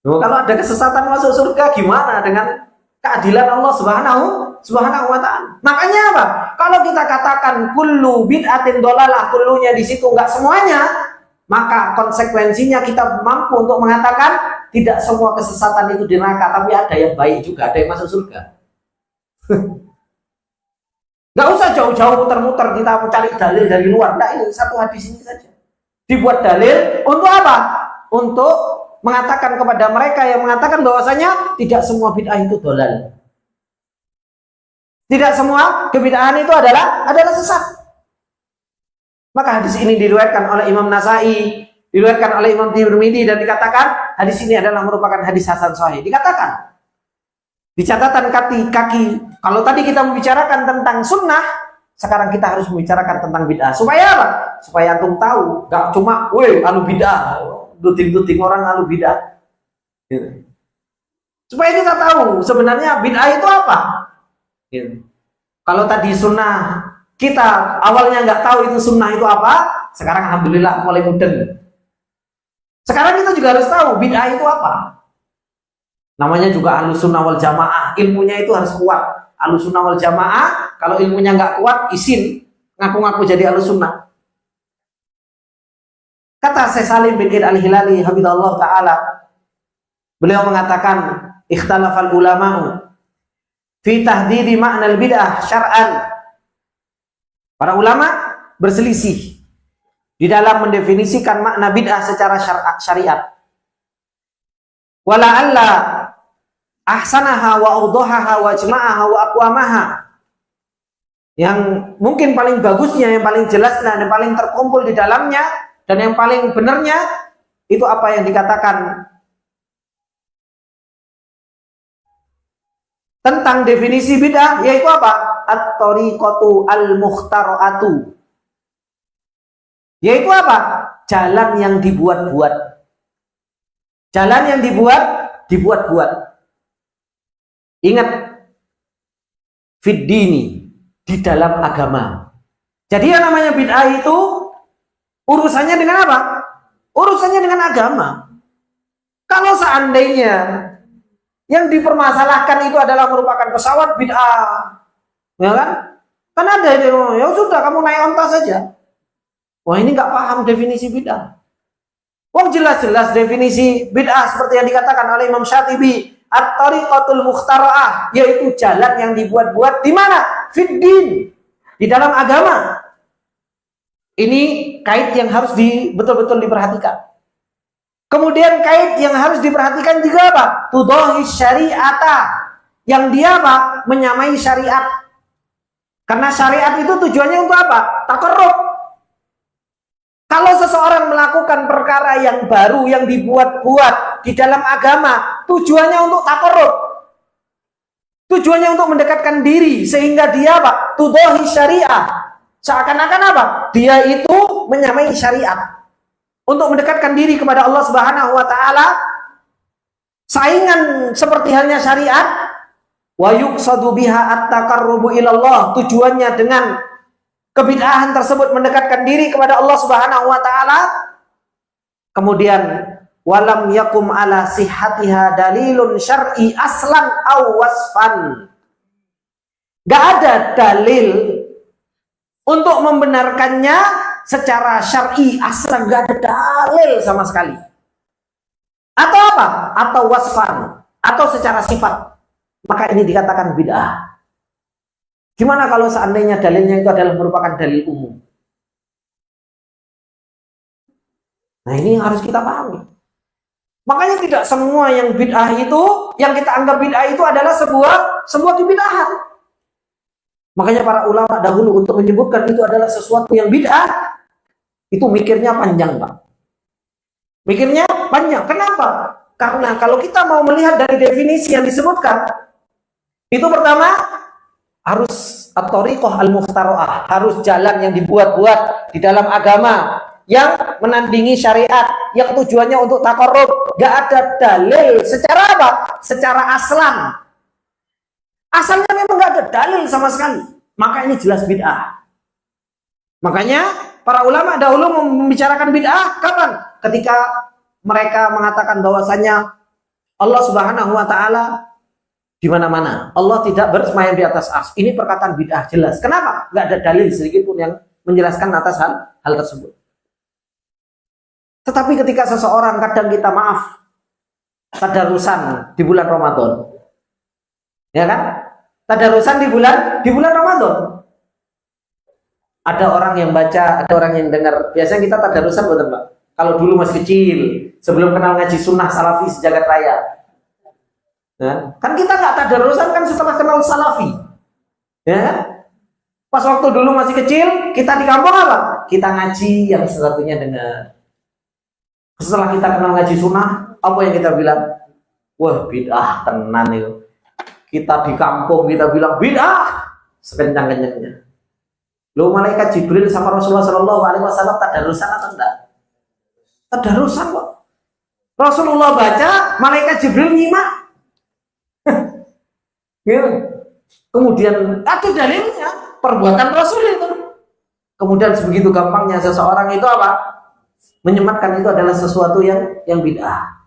Kalau ada kesesatan masuk surga, gimana dengan keadilan Allah Subhanahu wa taala? Makanya apa? Kalau kita katakan kullu bid'atin dolalah, kullunya di situ enggak semuanya, maka konsekuensinya kita mampu untuk mengatakan tidak semua kesesatan itu di neraka, tapi ada yang baik juga, ada yang masuk surga. Nggak usah jauh-jauh muter-muter kita mencari dalil dari luar. Nah, ini satu hadis ini saja dibuat dalil untuk apa? Untuk mengatakan kepada mereka yang mengatakan bahwasanya tidak semua bid'ah itu dolal. Tidak semua kebid'ahan itu adalah sesat. Maka hadis ini diriwayatkan oleh Imam Nasai, diriwayatkan oleh Imam Tirmidzi, dan dikatakan hadis ini adalah merupakan hadis hasan sahih. Dikatakan di catatan kaki, kalau tadi kita membicarakan tentang sunnah, sekarang kita harus membicarakan tentang bid'ah. Supaya apa? Supaya antum tahu, gak cuma, weh, alu bid'ah, duting-duting orang alu bid'ah. Gitu. Supaya kita tahu sebenarnya bid'ah itu apa. Gitu. Kalau tadi sunnah kita awalnya nggak tahu itu sunnah itu apa, sekarang alhamdulillah mulai mudeng. Sekarang kita juga harus tahu bid'ah itu apa. Namanya juga ahlus sunnah wal jamaah, ilmunya itu harus kuat. Ahlus sunnah wal jamaah, kalau ilmunya nggak kuat, isin ngaku-ngaku jadi ahlus sunnah. Kata Syekh Salim bin Id al-Hilali hafizallahu taala, beliau mengatakan ikhtalafal ulama'u fi tahdidi ma'nal bid'ah syar'an. Para ulama berselisih di dalam mendefinisikan makna bid'ah secara syariat. Wala alla ahsanaha wa awdahaha wa jama'aha wa aqwamaha. Yang mungkin paling bagusnya, yang paling jelas dan yang paling terkumpul di dalamnya dan yang paling benarnya itu apa yang dikatakan tentang definisi bid'ah, yaitu apa? At-tariqatu al-mukhtara'atu. Yaitu apa? Jalan yang dibuat-buat. Jalan yang dibuat-buat. Ingat, fiddini, di dalam agama. Jadi yang namanya bid'ah itu urusannya dengan apa? Urusannya dengan agama. Kalau seandainya yang dipermasalahkan itu adalah merupakan pesawat, bid'ah, ya kan? Kan ada yang, ya sudah kamu naik onta saja. Wah, ini nggak paham definisi bid'ah. Wah, jelas-jelas definisi bid'ah seperti yang dikatakan oleh Imam Syatibi, at-tariqatul mukhtara'ah, yaitu jalan yang dibuat-buat di mana? Fiddin, di dalam agama. Ini kait yang harus betul-betul diperhatikan. Kemudian kait yang harus diperhatikan juga apa? Tudohi syariata. Yang dia apa? Menyamai syariat. Karena syariat itu tujuannya untuk apa? Takarrub. Kalau seseorang melakukan perkara yang baru, yang dibuat-buat di dalam agama, tujuannya untuk takarrub. Tujuannya untuk mendekatkan diri. Sehingga dia apa? Tudohi syariah. Seakan-akan apa? Dia itu menyamai syariat. Untuk mendekatkan diri kepada Allah Subhanahu wa taala, saingan seperti halnya syariat, wa yuqsadu biha at-taqarrubu ilallah, tujuannya dengan kebid'ahan tersebut mendekatkan diri kepada Allah Subhanahu wa taala. Kemudian walam yakum ala sihhatiha dalilun syar'i aslan aw wasfan. Gak ada dalil untuk membenarkannya secara syar'i aslan, gak ada dalil sama sekali. Atau apa? Atau wasfan, atau secara sifat. Maka ini dikatakan bid'ah. Gimana kalau seandainya dalilnya itu adalah merupakan dalil umum? Nah, ini yang harus kita pahami. Makanya tidak semua yang bid'ah itu, yang kita anggap bid'ah itu adalah sebuah kebid'ahan. Makanya para ulama dahulu untuk menyebutkan itu adalah sesuatu yang bid'ah, itu mikirnya panjang, Pak. Mikirnya panjang. Kenapa? Karena kalau kita mau melihat dari definisi yang disebutkan, itu pertama harus at-thariqah al-mukhtara'ah, harus jalan yang dibuat-buat di dalam agama yang menandingi syariat, yang tujuannya untuk takarrub. Gak ada dalil secara apa? Secara aslan. Asalnya memang gak ada dalil sama sekali. Maka ini jelas bid'ah. Makanya para ulama dahulu membicarakan bid'ah kapan? Ketika mereka mengatakan bahwasanya Allah Subhanahu wa taala di mana-mana. Allah tidak bersemayam di atas ars. Ini perkataan bid'ah jelas. Kenapa? Nggak ada dalil sedikit pun yang menjelaskan atas hal tersebut. Tetapi ketika seseorang, kadang kita maaf, tadarusan di bulan Ramadan. Ya kan? Tadarusan di bulan Ramadan. Ada orang yang baca, ada orang yang dengar. Biasanya kita tadarusan, betul Pak? Kalau dulu masih kecil, sebelum kenal ngaji sunnah salafi sejagat raya. Ya, kan kita nggak tadarusan kan setelah kenal salafi. Ya, pas waktu dulu masih kecil, kita di kampung apa? Kita ngaji, yang satunya dengar. Setelah kita kenal ngaji sunnah, apa yang kita bilang? Wah, bid'ah tenan itu. Kita di kampung kita bilang bid'ah sekencang-kencangnya. Lo malaikat Jibril sama Rasulullah Shallallahu Alaihi Wasallam tadarusan atau enggak? Tadarusan kok. Rasulullah baca, malaikat Jibril nyimak. Gitu. Kemudian ada dalilnya, perbuatan Rasul itu. Kemudian sebegitu gampangnya seseorang itu apa? Menyematkan itu adalah sesuatu yang bid'ah.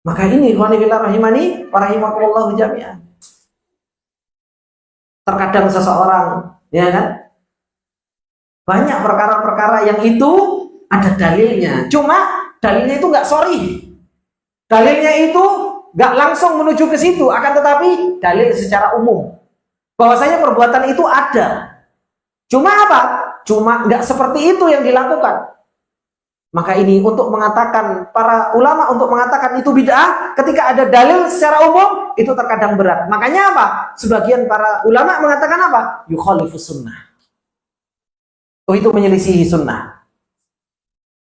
Maka ini ikhwani fillah rahimani wa rahimakumullah jami'an. Terkadang seseorang, ya kan, banyak perkara-perkara yang itu ada dalilnya. Cuma dalilnya itu nggak sorry. Dalilnya itu nggak langsung menuju ke situ, akan tetapi dalil secara umum bahwasanya perbuatan itu ada. Cuma apa? Cuma nggak seperti itu yang dilakukan. Maka ini untuk mengatakan, para ulama untuk mengatakan itu bid'ah ketika ada dalil secara umum itu terkadang berat. Makanya apa? Sebagian para ulama mengatakan apa? Yukhalifus sunnah. Oh, itu menyelisihi sunnah.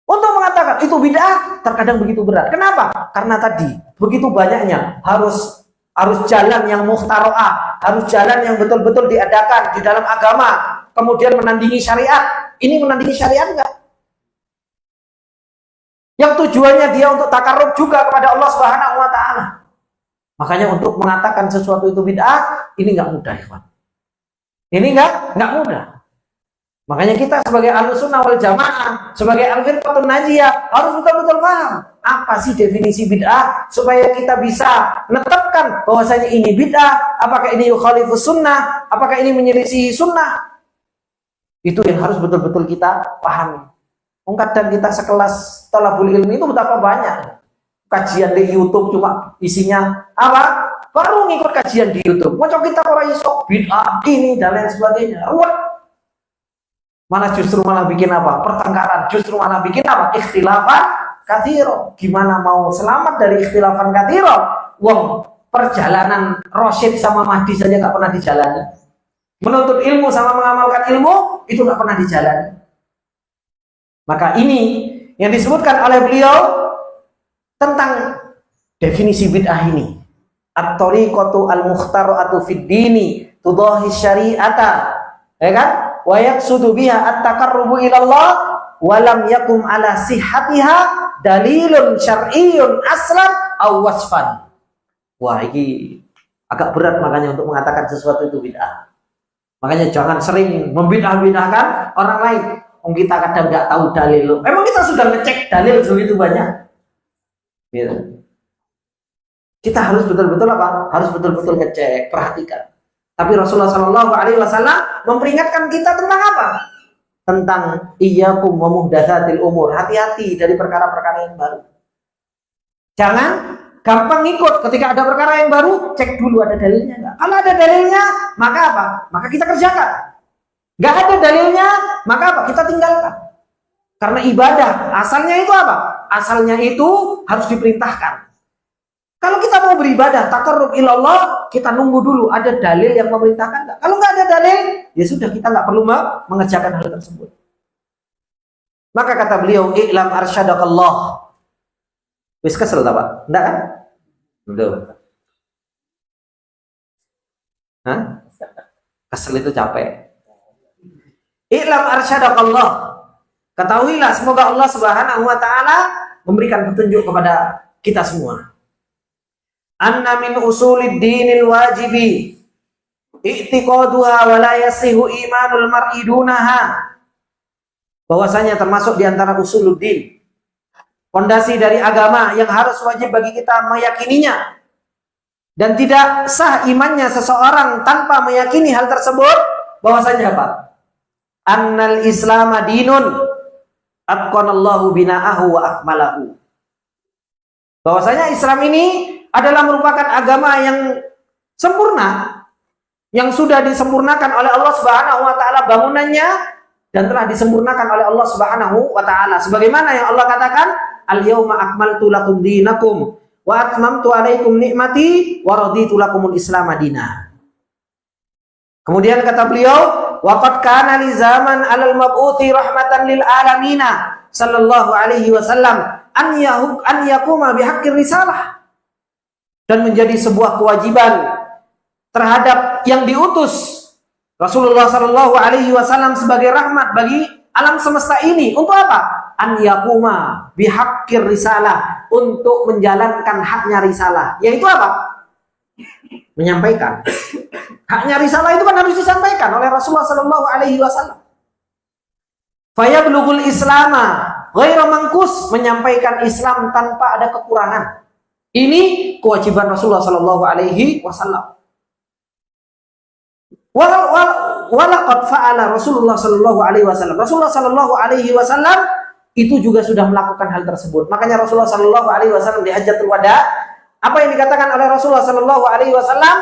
Untuk mengatakan itu bid'ah terkadang begitu berat. Kenapa? Karena tadi begitu banyaknya harus jalan yang mukhtara'ah, harus jalan yang betul-betul diadakan di dalam agama, kemudian menandingi syariat. Ini menandingi syariat enggak? Yang tujuannya dia untuk takarrub juga kepada Allah Subhanahu wa taala. Makanya untuk mengatakan sesuatu itu bid'ah, ini enggak mudah, ikhwan. Ini enggak mudah. Makanya kita sebagai Ahlussunnah wal Jamaah, sebagai Al-Firqatun Najiyah harus betul-betul paham apa sih definisi bid'ah supaya kita bisa menetapkan bahwasanya ini bid'ah, apakah ini yukhalifus sunnah, apakah ini menyelisihi sunnah. Itu yang harus betul-betul kita pahami. Kadang kita sekelas thalabul ilmi itu betapa banyak kajian di YouTube cuma isinya apa? Baru ngikut kajian di YouTube. Macam kita orang iso bid'ah ini dan lain sebagainya. Ruwet. Malah justru malah bikin apa? Pertengkaran. Justru malah bikin apa? Ikhtilafan katsira. Gimana mau selamat dari ikhtilafan katsira? Wong perjalanan Rasyid sama Mahdi saja nggak pernah dijalani. Menuntut ilmu sama mengamalkan ilmu itu nggak pernah dijalani. Maka ini yang disebutkan oleh beliau tentang definisi bid'ah ini. At-tariqatu al-mukhtara'atu fid dini tudahi syari'ata. Ya kan? Wa yaqsudu biha at-taqarrubu ila Allah wa lam yakum ala sihhatiha dalilun syar'iyyun aslan aw wasfan. Wah, ini agak berat makanya untuk mengatakan sesuatu itu bid'ah. Makanya jangan sering membid'ah-bid'ahkan orang lain. Kita kadang nggak tahu dalil. Emang kita sudah ngecek dalil segitu banyak? Gitu. Kita harus betul-betul apa? Harus betul-betul ngecek, perhatikan. Tapi Rasulullah Shallallahu Alaihi Wasallam memperingatkan kita tentang apa? Tentang iyyakum wa muhdatsatil umur. Hati-hati dari perkara-perkara yang baru. Jangan gampang ikut ketika ada perkara yang baru, cek dulu ada dalilnya nggak. Kalau ada dalilnya, maka apa? Maka kita kerjakan. Nggak ada dalilnya, maka apa? Kita tinggalkan. Karena ibadah asalnya itu apa? Asalnya itu harus diperintahkan. Kalau kita mau beribadah taqarrub ilallah, kita nunggu dulu ada dalil yang memerintahkan nggak? Kalau nggak ada dalil, ya sudah, kita nggak perlu mengerjakan hal tersebut. Maka kata beliau, i'lam arsyadakallah. Wis kesel tak Pak? Enggak kan? Betul. Hah? Kesel itu capek. I'lam arsyadakallah. Ketahuilah, semoga Allah Subhanahu wa taala memberikan petunjuk kepada kita semua. Anna min usulid dinil wajibi i'tiqaduha wa la yasihu imanul mar'i dunaha. Bahwasanya termasuk di antara usuluddin, fondasi dari agama yang harus wajib bagi kita meyakininya, dan tidak sah imannya seseorang tanpa meyakini hal tersebut. Bahwasanya apa? Annal islama dinun atqanallahu bina'ahu wa akmalahu. Bahwasanya Islam ini adalah merupakan agama yang sempurna, yang sudah disempurnakan oleh Allah Subhanahu wa taala bangunannya, dan telah disempurnakan oleh Allah Subhanahu wa taala. Sebagaimana yang Allah katakan, "Al-yauma akmaltu lakum dinakum wa atmamtu 'alaikum ni'mati wa raditu lakumul Islam madina." Kemudian kata beliau, "Wa qad kana li zaman 'alal mab'uthi rahmatan lil alamina sallallahu alaihi wasallam an yakuma bihaqqir risalah." Dan menjadi sebuah kewajiban terhadap yang diutus Rasulullah Shallallahu Alaihi Wasallam sebagai rahmat bagi alam semesta ini. Untuk apa? An yakuma bihaqqir risalah, untuk menjalankan haknya risalah. Yaitu apa? Menyampaikan. Haknya risalah itu kan harus disampaikan oleh Rasulullah Shallallahu Alaihi Wasallam. Fayablugul Islama ghairu mangkus, menyampaikan Islam tanpa ada kekurangan. Ini kewajiban Rasulullah Shallallahu Alaihi Wasallam. Walaqad fa'ala Rasulullah Shallallahu Alaihi Wasallam. Rasulullah Shallallahu Alaihi Wasallam itu juga sudah melakukan hal tersebut. Makanya Rasulullah Shallallahu Alaihi Wasallam di Hajjatul Wada, apa yang dikatakan oleh Rasulullah Shallallahu Alaihi Wasallam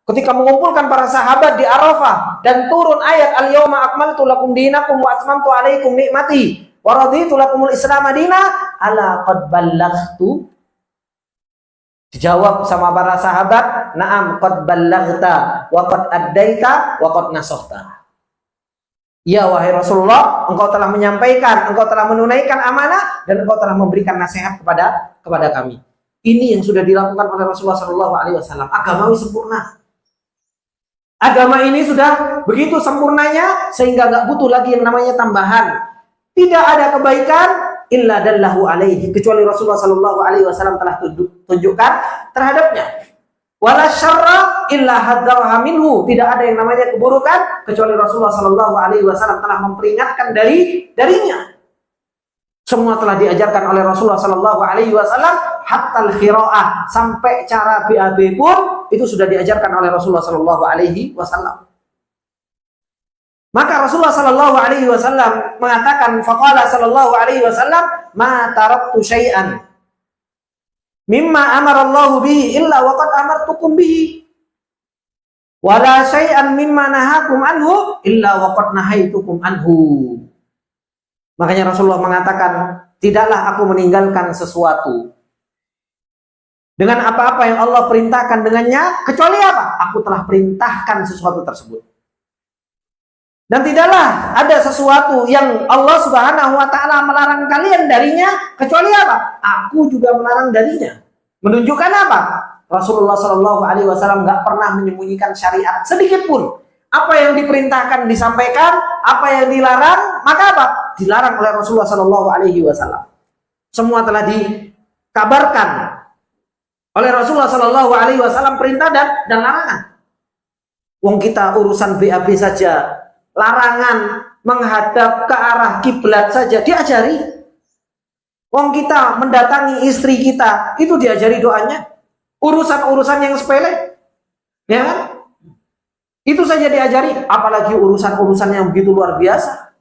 ketika mengumpulkan para sahabat di Arafah dan turun ayat Al-Yauma akmaltu lakum dinakum wa atmamtu alaikum ni'mati wa raditu lakumul Islam madina, ala qad ballaghtu. Dijawab sama para sahabat, na'am qad ballaghta wa qad addaita wa qad nasahta. Ya wahai Rasulullah, engkau telah menyampaikan, engkau telah menunaikan amanah, dan engkau telah memberikan nasihat kepada kami. Ini yang sudah dilakukan oleh Rasulullah Shallallahu Alaihi Wasallam. Agamawi sempurna. Agama ini sudah begitu sempurnanya sehingga nggak butuh lagi yang namanya tambahan. Tidak ada kebaikan illa dallahu alaihi, kecuali Rasulullah Shallallahu Alaihi Wasallam telah tunjukkan terhadapnya. Wala syarra illa hadzarha minhu, tidak ada yang namanya keburukan kecuali Rasulullah Shallallahu Alaihi Wasallam telah memperingatkan darinya. Semua telah diajarkan oleh Rasulullah Shallallahu Alaihi Wasallam, hatta al-qiraah, sampai cara BAB pun itu sudah diajarkan oleh Rasulullah Shallallahu Alaihi Wasallam. Maka Rasulullah Shallallahu Alaihi Wasallam mengatakan, faqala Shallallahu Alaihi Wasallam, ma taraktu syai'an mimma amara Allah bihi illa waqad amartukum bihi, wala syai'an mimma nahakum anhu illa waqad nahaitukum anhu. Makanya Rasulullah mengatakan, tidaklah aku meninggalkan sesuatu dengan apa-apa yang Allah perintahkan dengannya, kecuali apa? Aku telah perintahkan sesuatu tersebut. Dan tidaklah ada sesuatu yang Allah Subhanahu wa Ta'ala melarang kalian darinya, kecuali apa? Aku juga melarang darinya. Menunjukkan apa? Rasulullah Shallallahu Alaihi Wasallam nggak pernah menyembunyikan syariat sedikit pun. Apa yang diperintahkan disampaikan, apa yang dilarang, maka apa? Dilarang oleh Rasulullah Shallallahu Alaihi Wasallam. Semua telah dikabarkan oleh Rasulullah Shallallahu Alaihi Wasallam, perintah dan larangan. Wong kita urusan BAB saja, larangan menghadap ke arah kiblat saja diajari. Wong kita mendatangi istri kita, itu diajari doanya. Urusan-urusan yang sepele, ya kan? Itu saja diajari, apalagi urusan-urusan yang begitu luar biasa.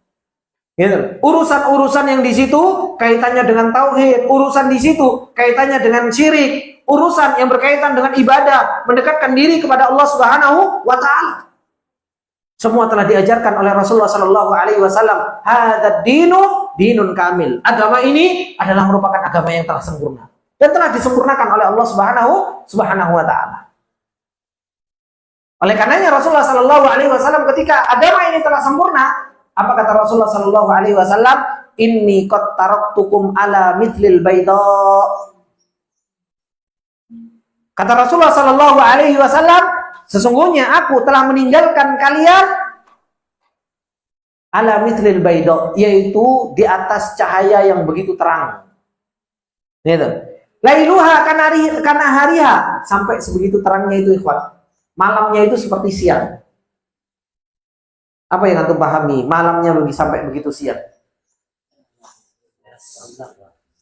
Gitu. Urusan-urusan yang di situ kaitannya dengan tauhid, urusan di situ kaitannya dengan syirik, urusan yang berkaitan dengan ibadah, mendekatkan diri kepada Allah Subhanahu wa Ta'ala. Semua telah diajarkan oleh Rasulullah Sallallahu Alaihi Wasallam. Hadzal dinu dinun kamil. Agama ini adalah merupakan agama yang telah sempurna dan telah disempurnakan oleh Allah Subhanahu wa Ta'ala. Oleh karenanya Rasulullah Sallallahu Alaihi Wasallam ketika agama ini telah sempurna, apa kata Rasulullah Sallallahu Alaihi Wasallam? Inni qad taraktukum ala mithlil bayda. Kata Rasulullah Sallallahu Alaihi Wasallam, sesungguhnya aku telah meninggalkan kalian ala mithlil bayda, yaitu di atas cahaya yang begitu terang. Gitu. Lailuha kana hariha, sampai sebegitu terangnya itu, ikhwan. Malamnya itu seperti siang. Apa yang antum pahami? Malamnya sampai begitu siang.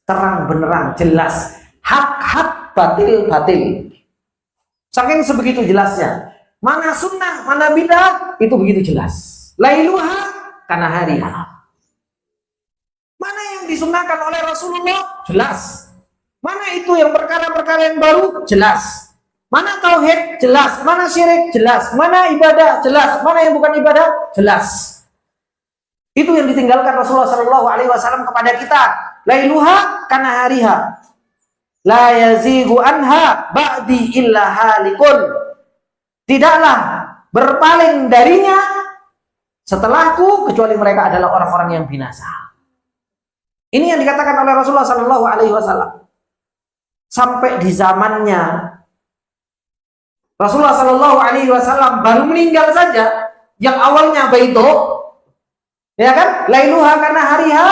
Terang benerang, jelas. Hak-hak, batil-batil. Saking sebegitu jelasnya. Mana sunnah, mana bidah, itu begitu jelas. Lailuha kana hariha. Mana yang disunnahkan oleh Rasulullah? Jelas. Mana itu yang perkara-perkara yang baru? Jelas. Mana tauhid? Jelas. Mana syirik? Jelas. Mana ibadah? Jelas. Mana yang bukan ibadah? Jelas. Itu yang ditinggalkan Rasulullah Shallallahu Alaihi Wasallam kepada kita. Lailuha kana hariha. La yazigu anha ba'di illa halikun. Tidaklah berpaling darinya setelahku kecuali mereka adalah orang-orang yang binasa. Ini yang dikatakan oleh Rasulullah Shallallahu Alaihi Wasallam. Sampai di zamannya Rasulullah Shallallahu Alaihi Wasallam baru meninggal saja, yang awalnya baito, ya kan, lailuha karena hariha,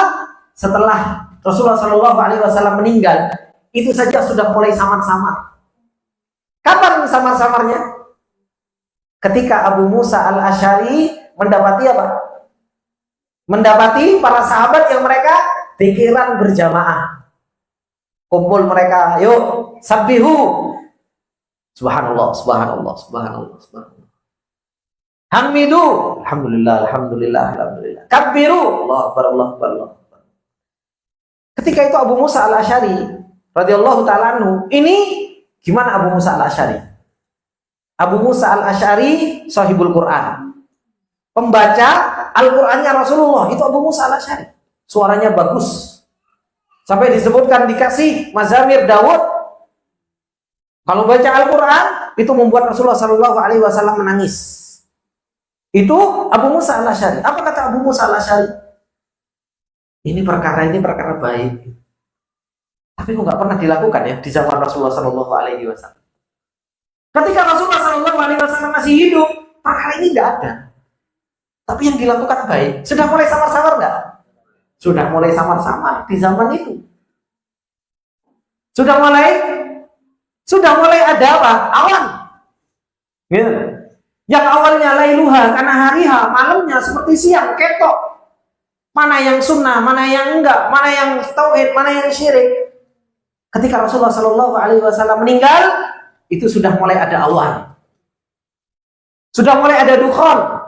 setelah Rasulullah Shallallahu Alaihi Wasallam meninggal, itu saja sudah mulai samar-samar. Kapan samar-samarnya? Ketika Abu Musa al-Asy'ari mendapati apa? Mendapati para sahabat yang mereka pikiran berjamaah. Kumpul mereka, yuk sabbihu. Subhanallah, subhanallah, subhanallah, subhanallah. Hamidu, alhamdulillah, alhamdulillah, alhamdulillah. Kabbiru, Allah akbar, Allah akbar, Allah akbar. Ketika itu Abu Musa al-Asy'ari radhiyallahu ta'ala anhu, ini gimana Abu Musa al-Asy'ari? Abu Musa al-Asy'ari sahibul Quran. Pembaca Al-Qur'annya Rasulullah, itu Abu Musa al-Asy'ari. Suaranya bagus. Sampai disebutkan dikasih mazamir Daud. Kalau baca Al-Quran, itu membuat Rasulullah Shallallahu Alaihi Wasallam menangis. Itu Abu Musa al-Asy'ari. Apa kata Abu Musa al-Asy'ari? Ini perkara baik. Tapi kok nggak pernah dilakukan ya di zaman Rasulullah Shallallahu Alaihi Wasallam. Ketika Rasulullah Shallallahu Alaihi Wasallam masih hidup, perkara ini nggak ada. Tapi yang dilakukan baik. Sudah mulai samar-samar nggak? Sudah mulai samar-samar di zaman itu. Sudah mulai ada apa? Awan. Gitu. Yang awalnya lailuha karena hariha, malamnya seperti siang, ketok. Mana yang sunnah, mana yang enggak, mana yang tauhid, mana yang syirik. Ketika Rasulullah Shallallahu Alaihi Wasallam meninggal, itu sudah mulai ada awan. Sudah mulai ada dukhan.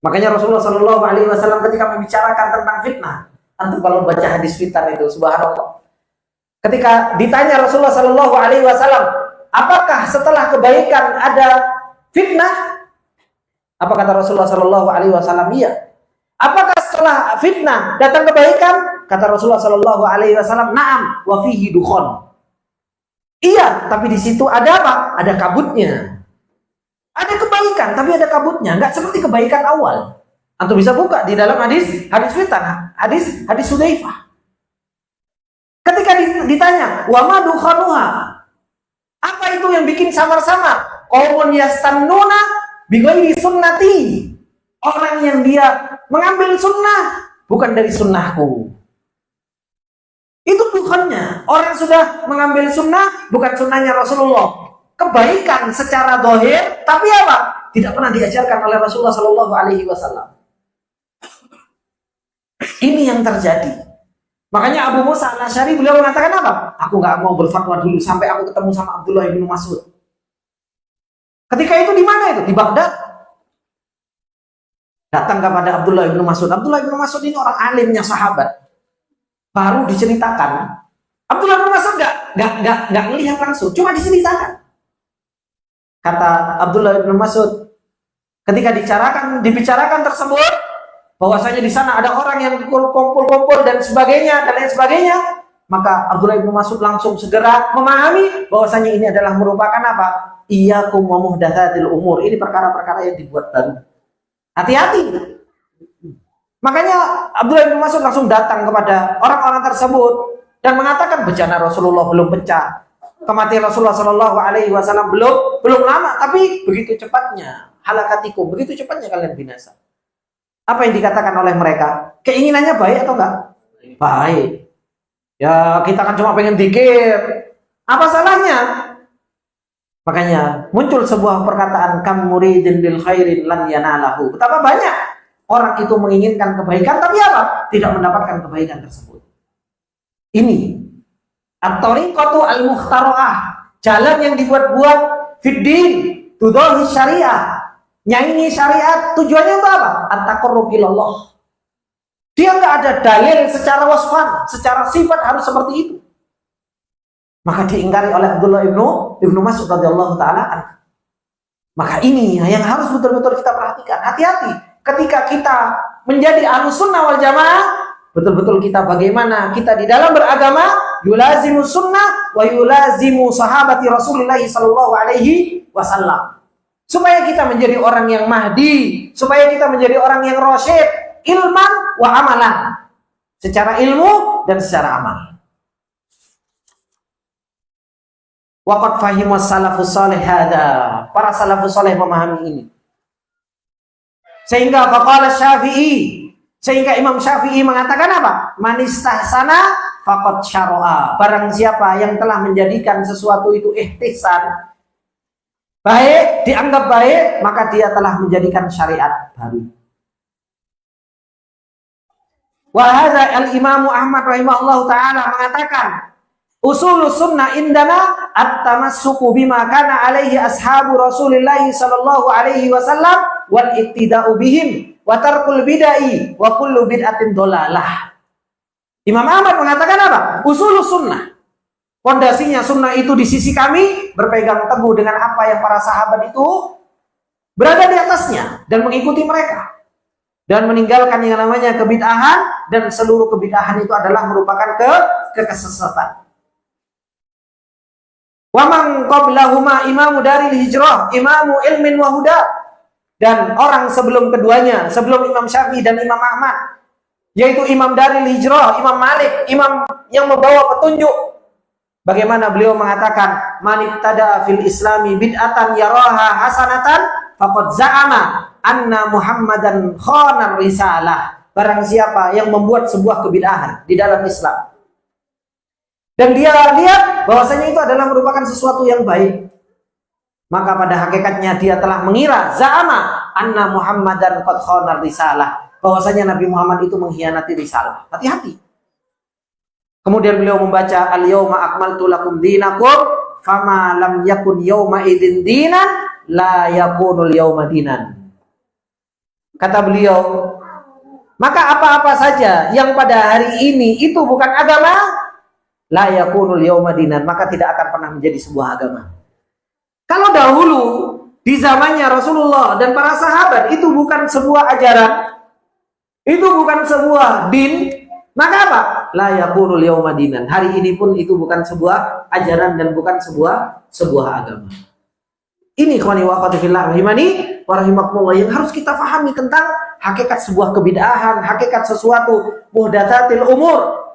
Makanya Rasulullah Shallallahu Alaihi Wasallam ketika membicarakan tentang fitnah, antum kalau baca hadis fitnah itu, subhanallah. Ketika ditanya Rasulullah Shallallahu Alaihi Wasallam, apakah setelah kebaikan ada fitnah? Apa kata Rasulullah Shallallahu Alaihi Wasallam? Iya. Apakah setelah fitnah datang kebaikan? Kata Rasulullah Shallallahu Alaihi Wasallam, "Naam, wa fihi dukhon." Iya, tapi di situ ada apa? Ada kabutnya. Ada kebaikan, tapi ada kabutnya. Enggak seperti kebaikan awal. Antum bisa buka di dalam hadis fitnah, hadis Hudzaifah. Ketika ditanya, "Wa ma dukhanuha?" Apa itu yang bikin samar-samar? Qaumun yastannuna bi ghairi sunnati. Orang yang dia mengambil sunnah bukan dari sunnahku. Itu bukannya. Orang sudah mengambil sunnah bukan sunnahnya Rasulullah. Kebaikan secara zahir, tapi apa? Tidak pernah diajarkan oleh Rasulullah Shallallahu Alaihi Wasallam. Ini yang terjadi. Makanya Abu Musa Al-Asy'ari beliau mengatakan apa? Aku nggak mau berfatwa dulu sampai aku ketemu sama Abdullah bin Mas'ud. Ketika itu di mana itu? Di Baghdad. Datang kepada Abdullah bin Mas'ud. Abdullah bin Mas'ud ini orang alimnya sahabat. Baru diceritakan. Abdullah bin Mas'ud nggak melihat langsung, cuma diceritakan. Kata Abdullah bin Mas'ud, ketika dibicarakan tersebut, bahwasanya di sana ada orang yang kumpul-kumpul dan sebagainya dan lain sebagainya, maka Abdullah bin Mas'ud langsung segera memahami bahwasanya ini adalah merupakan apa? Iyyakum wa muhdatsatil umur. Ini perkara-perkara yang dibuat baru. Hati-hati. Makanya Abdullah bin Mas'ud langsung datang kepada orang-orang tersebut dan mengatakan bencana Rasulullah belum pecah, kematian Rasulullah Shallallahu Alaihi Wasallam belum lama, tapi begitu cepatnya halakatikum, begitu cepatnya kalian binasa. Apa yang dikatakan oleh mereka? Keinginannya baik atau enggak? Baik. Ya kita kan cuma pengen zikir. Apa salahnya? Makanya muncul sebuah perkataan, kam muridin bil khairin lan yanalahu. Betapa banyak orang itu menginginkan kebaikan, tapi apa? Tidak mendapatkan kebaikan tersebut. Ini at-tariqatu al-mukhtara'ah, jalan yang dibuat-buat fiddin, tudahi syariah, nyanyi syariat, tujuannya untuk apa? At-taqarrub ilallah. Dia nggak ada dalil secara wasfan, secara sifat harus seperti itu. Maka diingkari oleh Abdullah ibnu Mas'ud radhiyallahu taala. Maka ini yang harus betul-betul kita perhatikan. Hati-hati ketika kita menjadi ahlus sunnah wal jamaah, betul-betul kita bagaimana kita di dalam beragama, yulazimu sunnah wa yulazimu sahabati Rasulullah sallallahu alaihi wasallam. Supaya kita menjadi orang yang mahdi, supaya kita menjadi orang yang rasyid, ilman wa amalan. Secara ilmu dan secara amal. Waqad fahimus salafus salih hada. Para salafus salih memahami ini. Sehingga faqala Syafi'i, sehingga Imam Syafi'i mengatakan apa? Man istahsana faqad syara'a. Barang siapa yang telah menjadikan sesuatu itu ihtisan, baik, dianggap baik, maka dia telah menjadikan syariat baru. Wa hadza al-Imam Ahmad rahimahullahu taala mengatakan, usulus sunnah indana at-tamassuku bima kana alaihi ashabu Rasulillah sallallahu alaihi wasallam wal ittida'u bihim wa tarkul bid'ah wa kullu bid'atin dhalalah. Imam Ahmad mengatakan apa? Usulus sunnah. Pondasinya sunnah itu di sisi kami berpegang teguh dengan apa yang para sahabat itu berada di atasnya dan mengikuti mereka. Dan meninggalkan yang namanya kebid'ahan, dan seluruh kebid'ahan itu adalah merupakan kesesatan. Waman qablahuma imamu daril hijrah, imamu ilmin wa huda. Dan orang sebelum keduanya, sebelum Imam Syafi'i dan Imam Ahmad, yaitu imam daril hijrah, Imam Malik, imam yang membawa petunjuk. Bagaimana beliau mengatakan, man ibtada fil islami bid'atan yaraha hasanatan faqad za'ama anna Muhammadan khana risalah. Barang siapa yang membuat sebuah kebid'ahan di dalam Islam dan dia lihat bahwasanya itu adalah merupakan sesuatu yang baik, maka pada hakikatnya dia telah mengira za'ama anna Muhammadan qad khana risalah, bahwasanya Nabi Muhammad itu mengkhianati risalah. Hati-hati. Kemudian beliau membaca al-yauma akmaltu lakum dinakum fama lam yakun yauma idzin dinan la yakunul yauma dinan. Kata beliau, maka apa-apa saja yang pada hari ini itu bukan agama, la yakunul yauma dinan, maka tidak akan pernah menjadi sebuah agama. Kalau dahulu di zamannya Rasulullah dan para sahabat itu bukan sebuah ajaran, itu bukan sebuah din, maka apa? La yakunul yauma dinan. Hari ini pun itu bukan sebuah ajaran dan bukan sebuah agama. Ini ikhwani wa akhwati fillah rahimani wa rahimakumullah yang harus kita pahami tentang hakikat sebuah kebid'ahan, hakikat sesuatu muhdatsatil umur.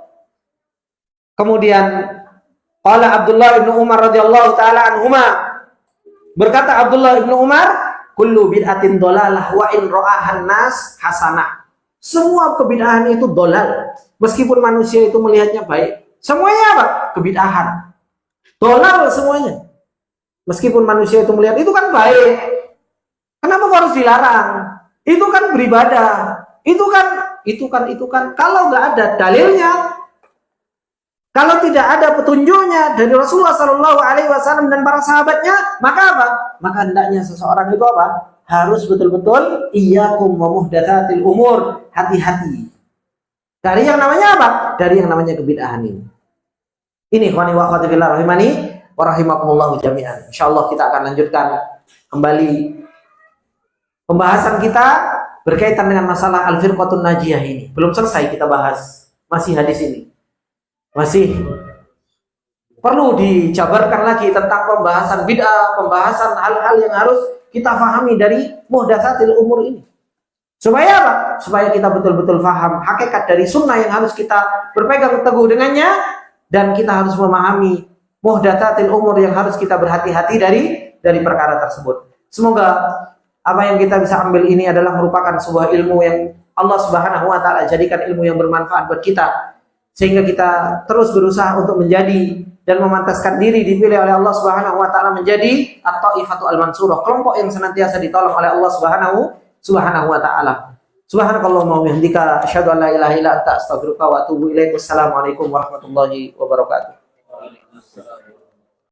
Kemudian qala Abdullah bin Umar radhiyallahu taala anhuma, berkata Abdullah bin Umar, kullu bid'atin dhalalah wa in ra'ahan nas hasanah. Semua kebid'ahan itu dolal, meskipun manusia itu melihatnya baik. Semuanya apa? Kebid'ahan. Dolal semuanya. Meskipun manusia itu melihat itu kan baik. Kenapa harus dilarang? Itu kan beribadah. Itu kan. Kalau nggak ada dalilnya, kalau tidak ada petunjuknya dari Rasulullah SAW dan para sahabatnya, maka apa? Maka hendaknya seseorang itu apa? Harus betul-betul iyyakum wa muhdatsatil umur, hati-hati. Dari yang namanya apa? Dari yang namanya kebid'ahan ini. Ini ikhwani wa akhwati fillah rahimani wa rahimakumullah jami'an. Insyaallah kita akan lanjutkan kembali pembahasan kita berkaitan dengan masalah al-firqatun najiyah ini. Belum selesai kita bahas, masih hadis ini. Masih perlu dijabarkan lagi tentang pembahasan bid'ah, pembahasan hal-hal yang harus kita fahami dari muhdatsatil umur ini. Supaya apa? Supaya kita betul-betul faham hakikat dari sunnah yang harus kita berpegang teguh dengannya, dan kita harus memahami muhdatsatil umur yang harus kita berhati-hati dari perkara tersebut. Semoga apa yang kita bisa ambil ini adalah merupakan sebuah ilmu yang Allah Subhanahu wa taala jadikan ilmu yang bermanfaat buat kita, sehingga kita terus berusaha untuk menjadi dan memantaskan diri dipilih oleh Allah Subhanahu wa taala menjadi at-taifatu al-mansurah, kelompok yang senantiasa ditolong oleh Allah Subhanahu wa taala. Subhanakallahumma wa bihamdika asyhadu an la ilaha illa anta astaghfiruka wa atubu ilaik. Wassalamualaikum warahmatullahi wabarakatuh.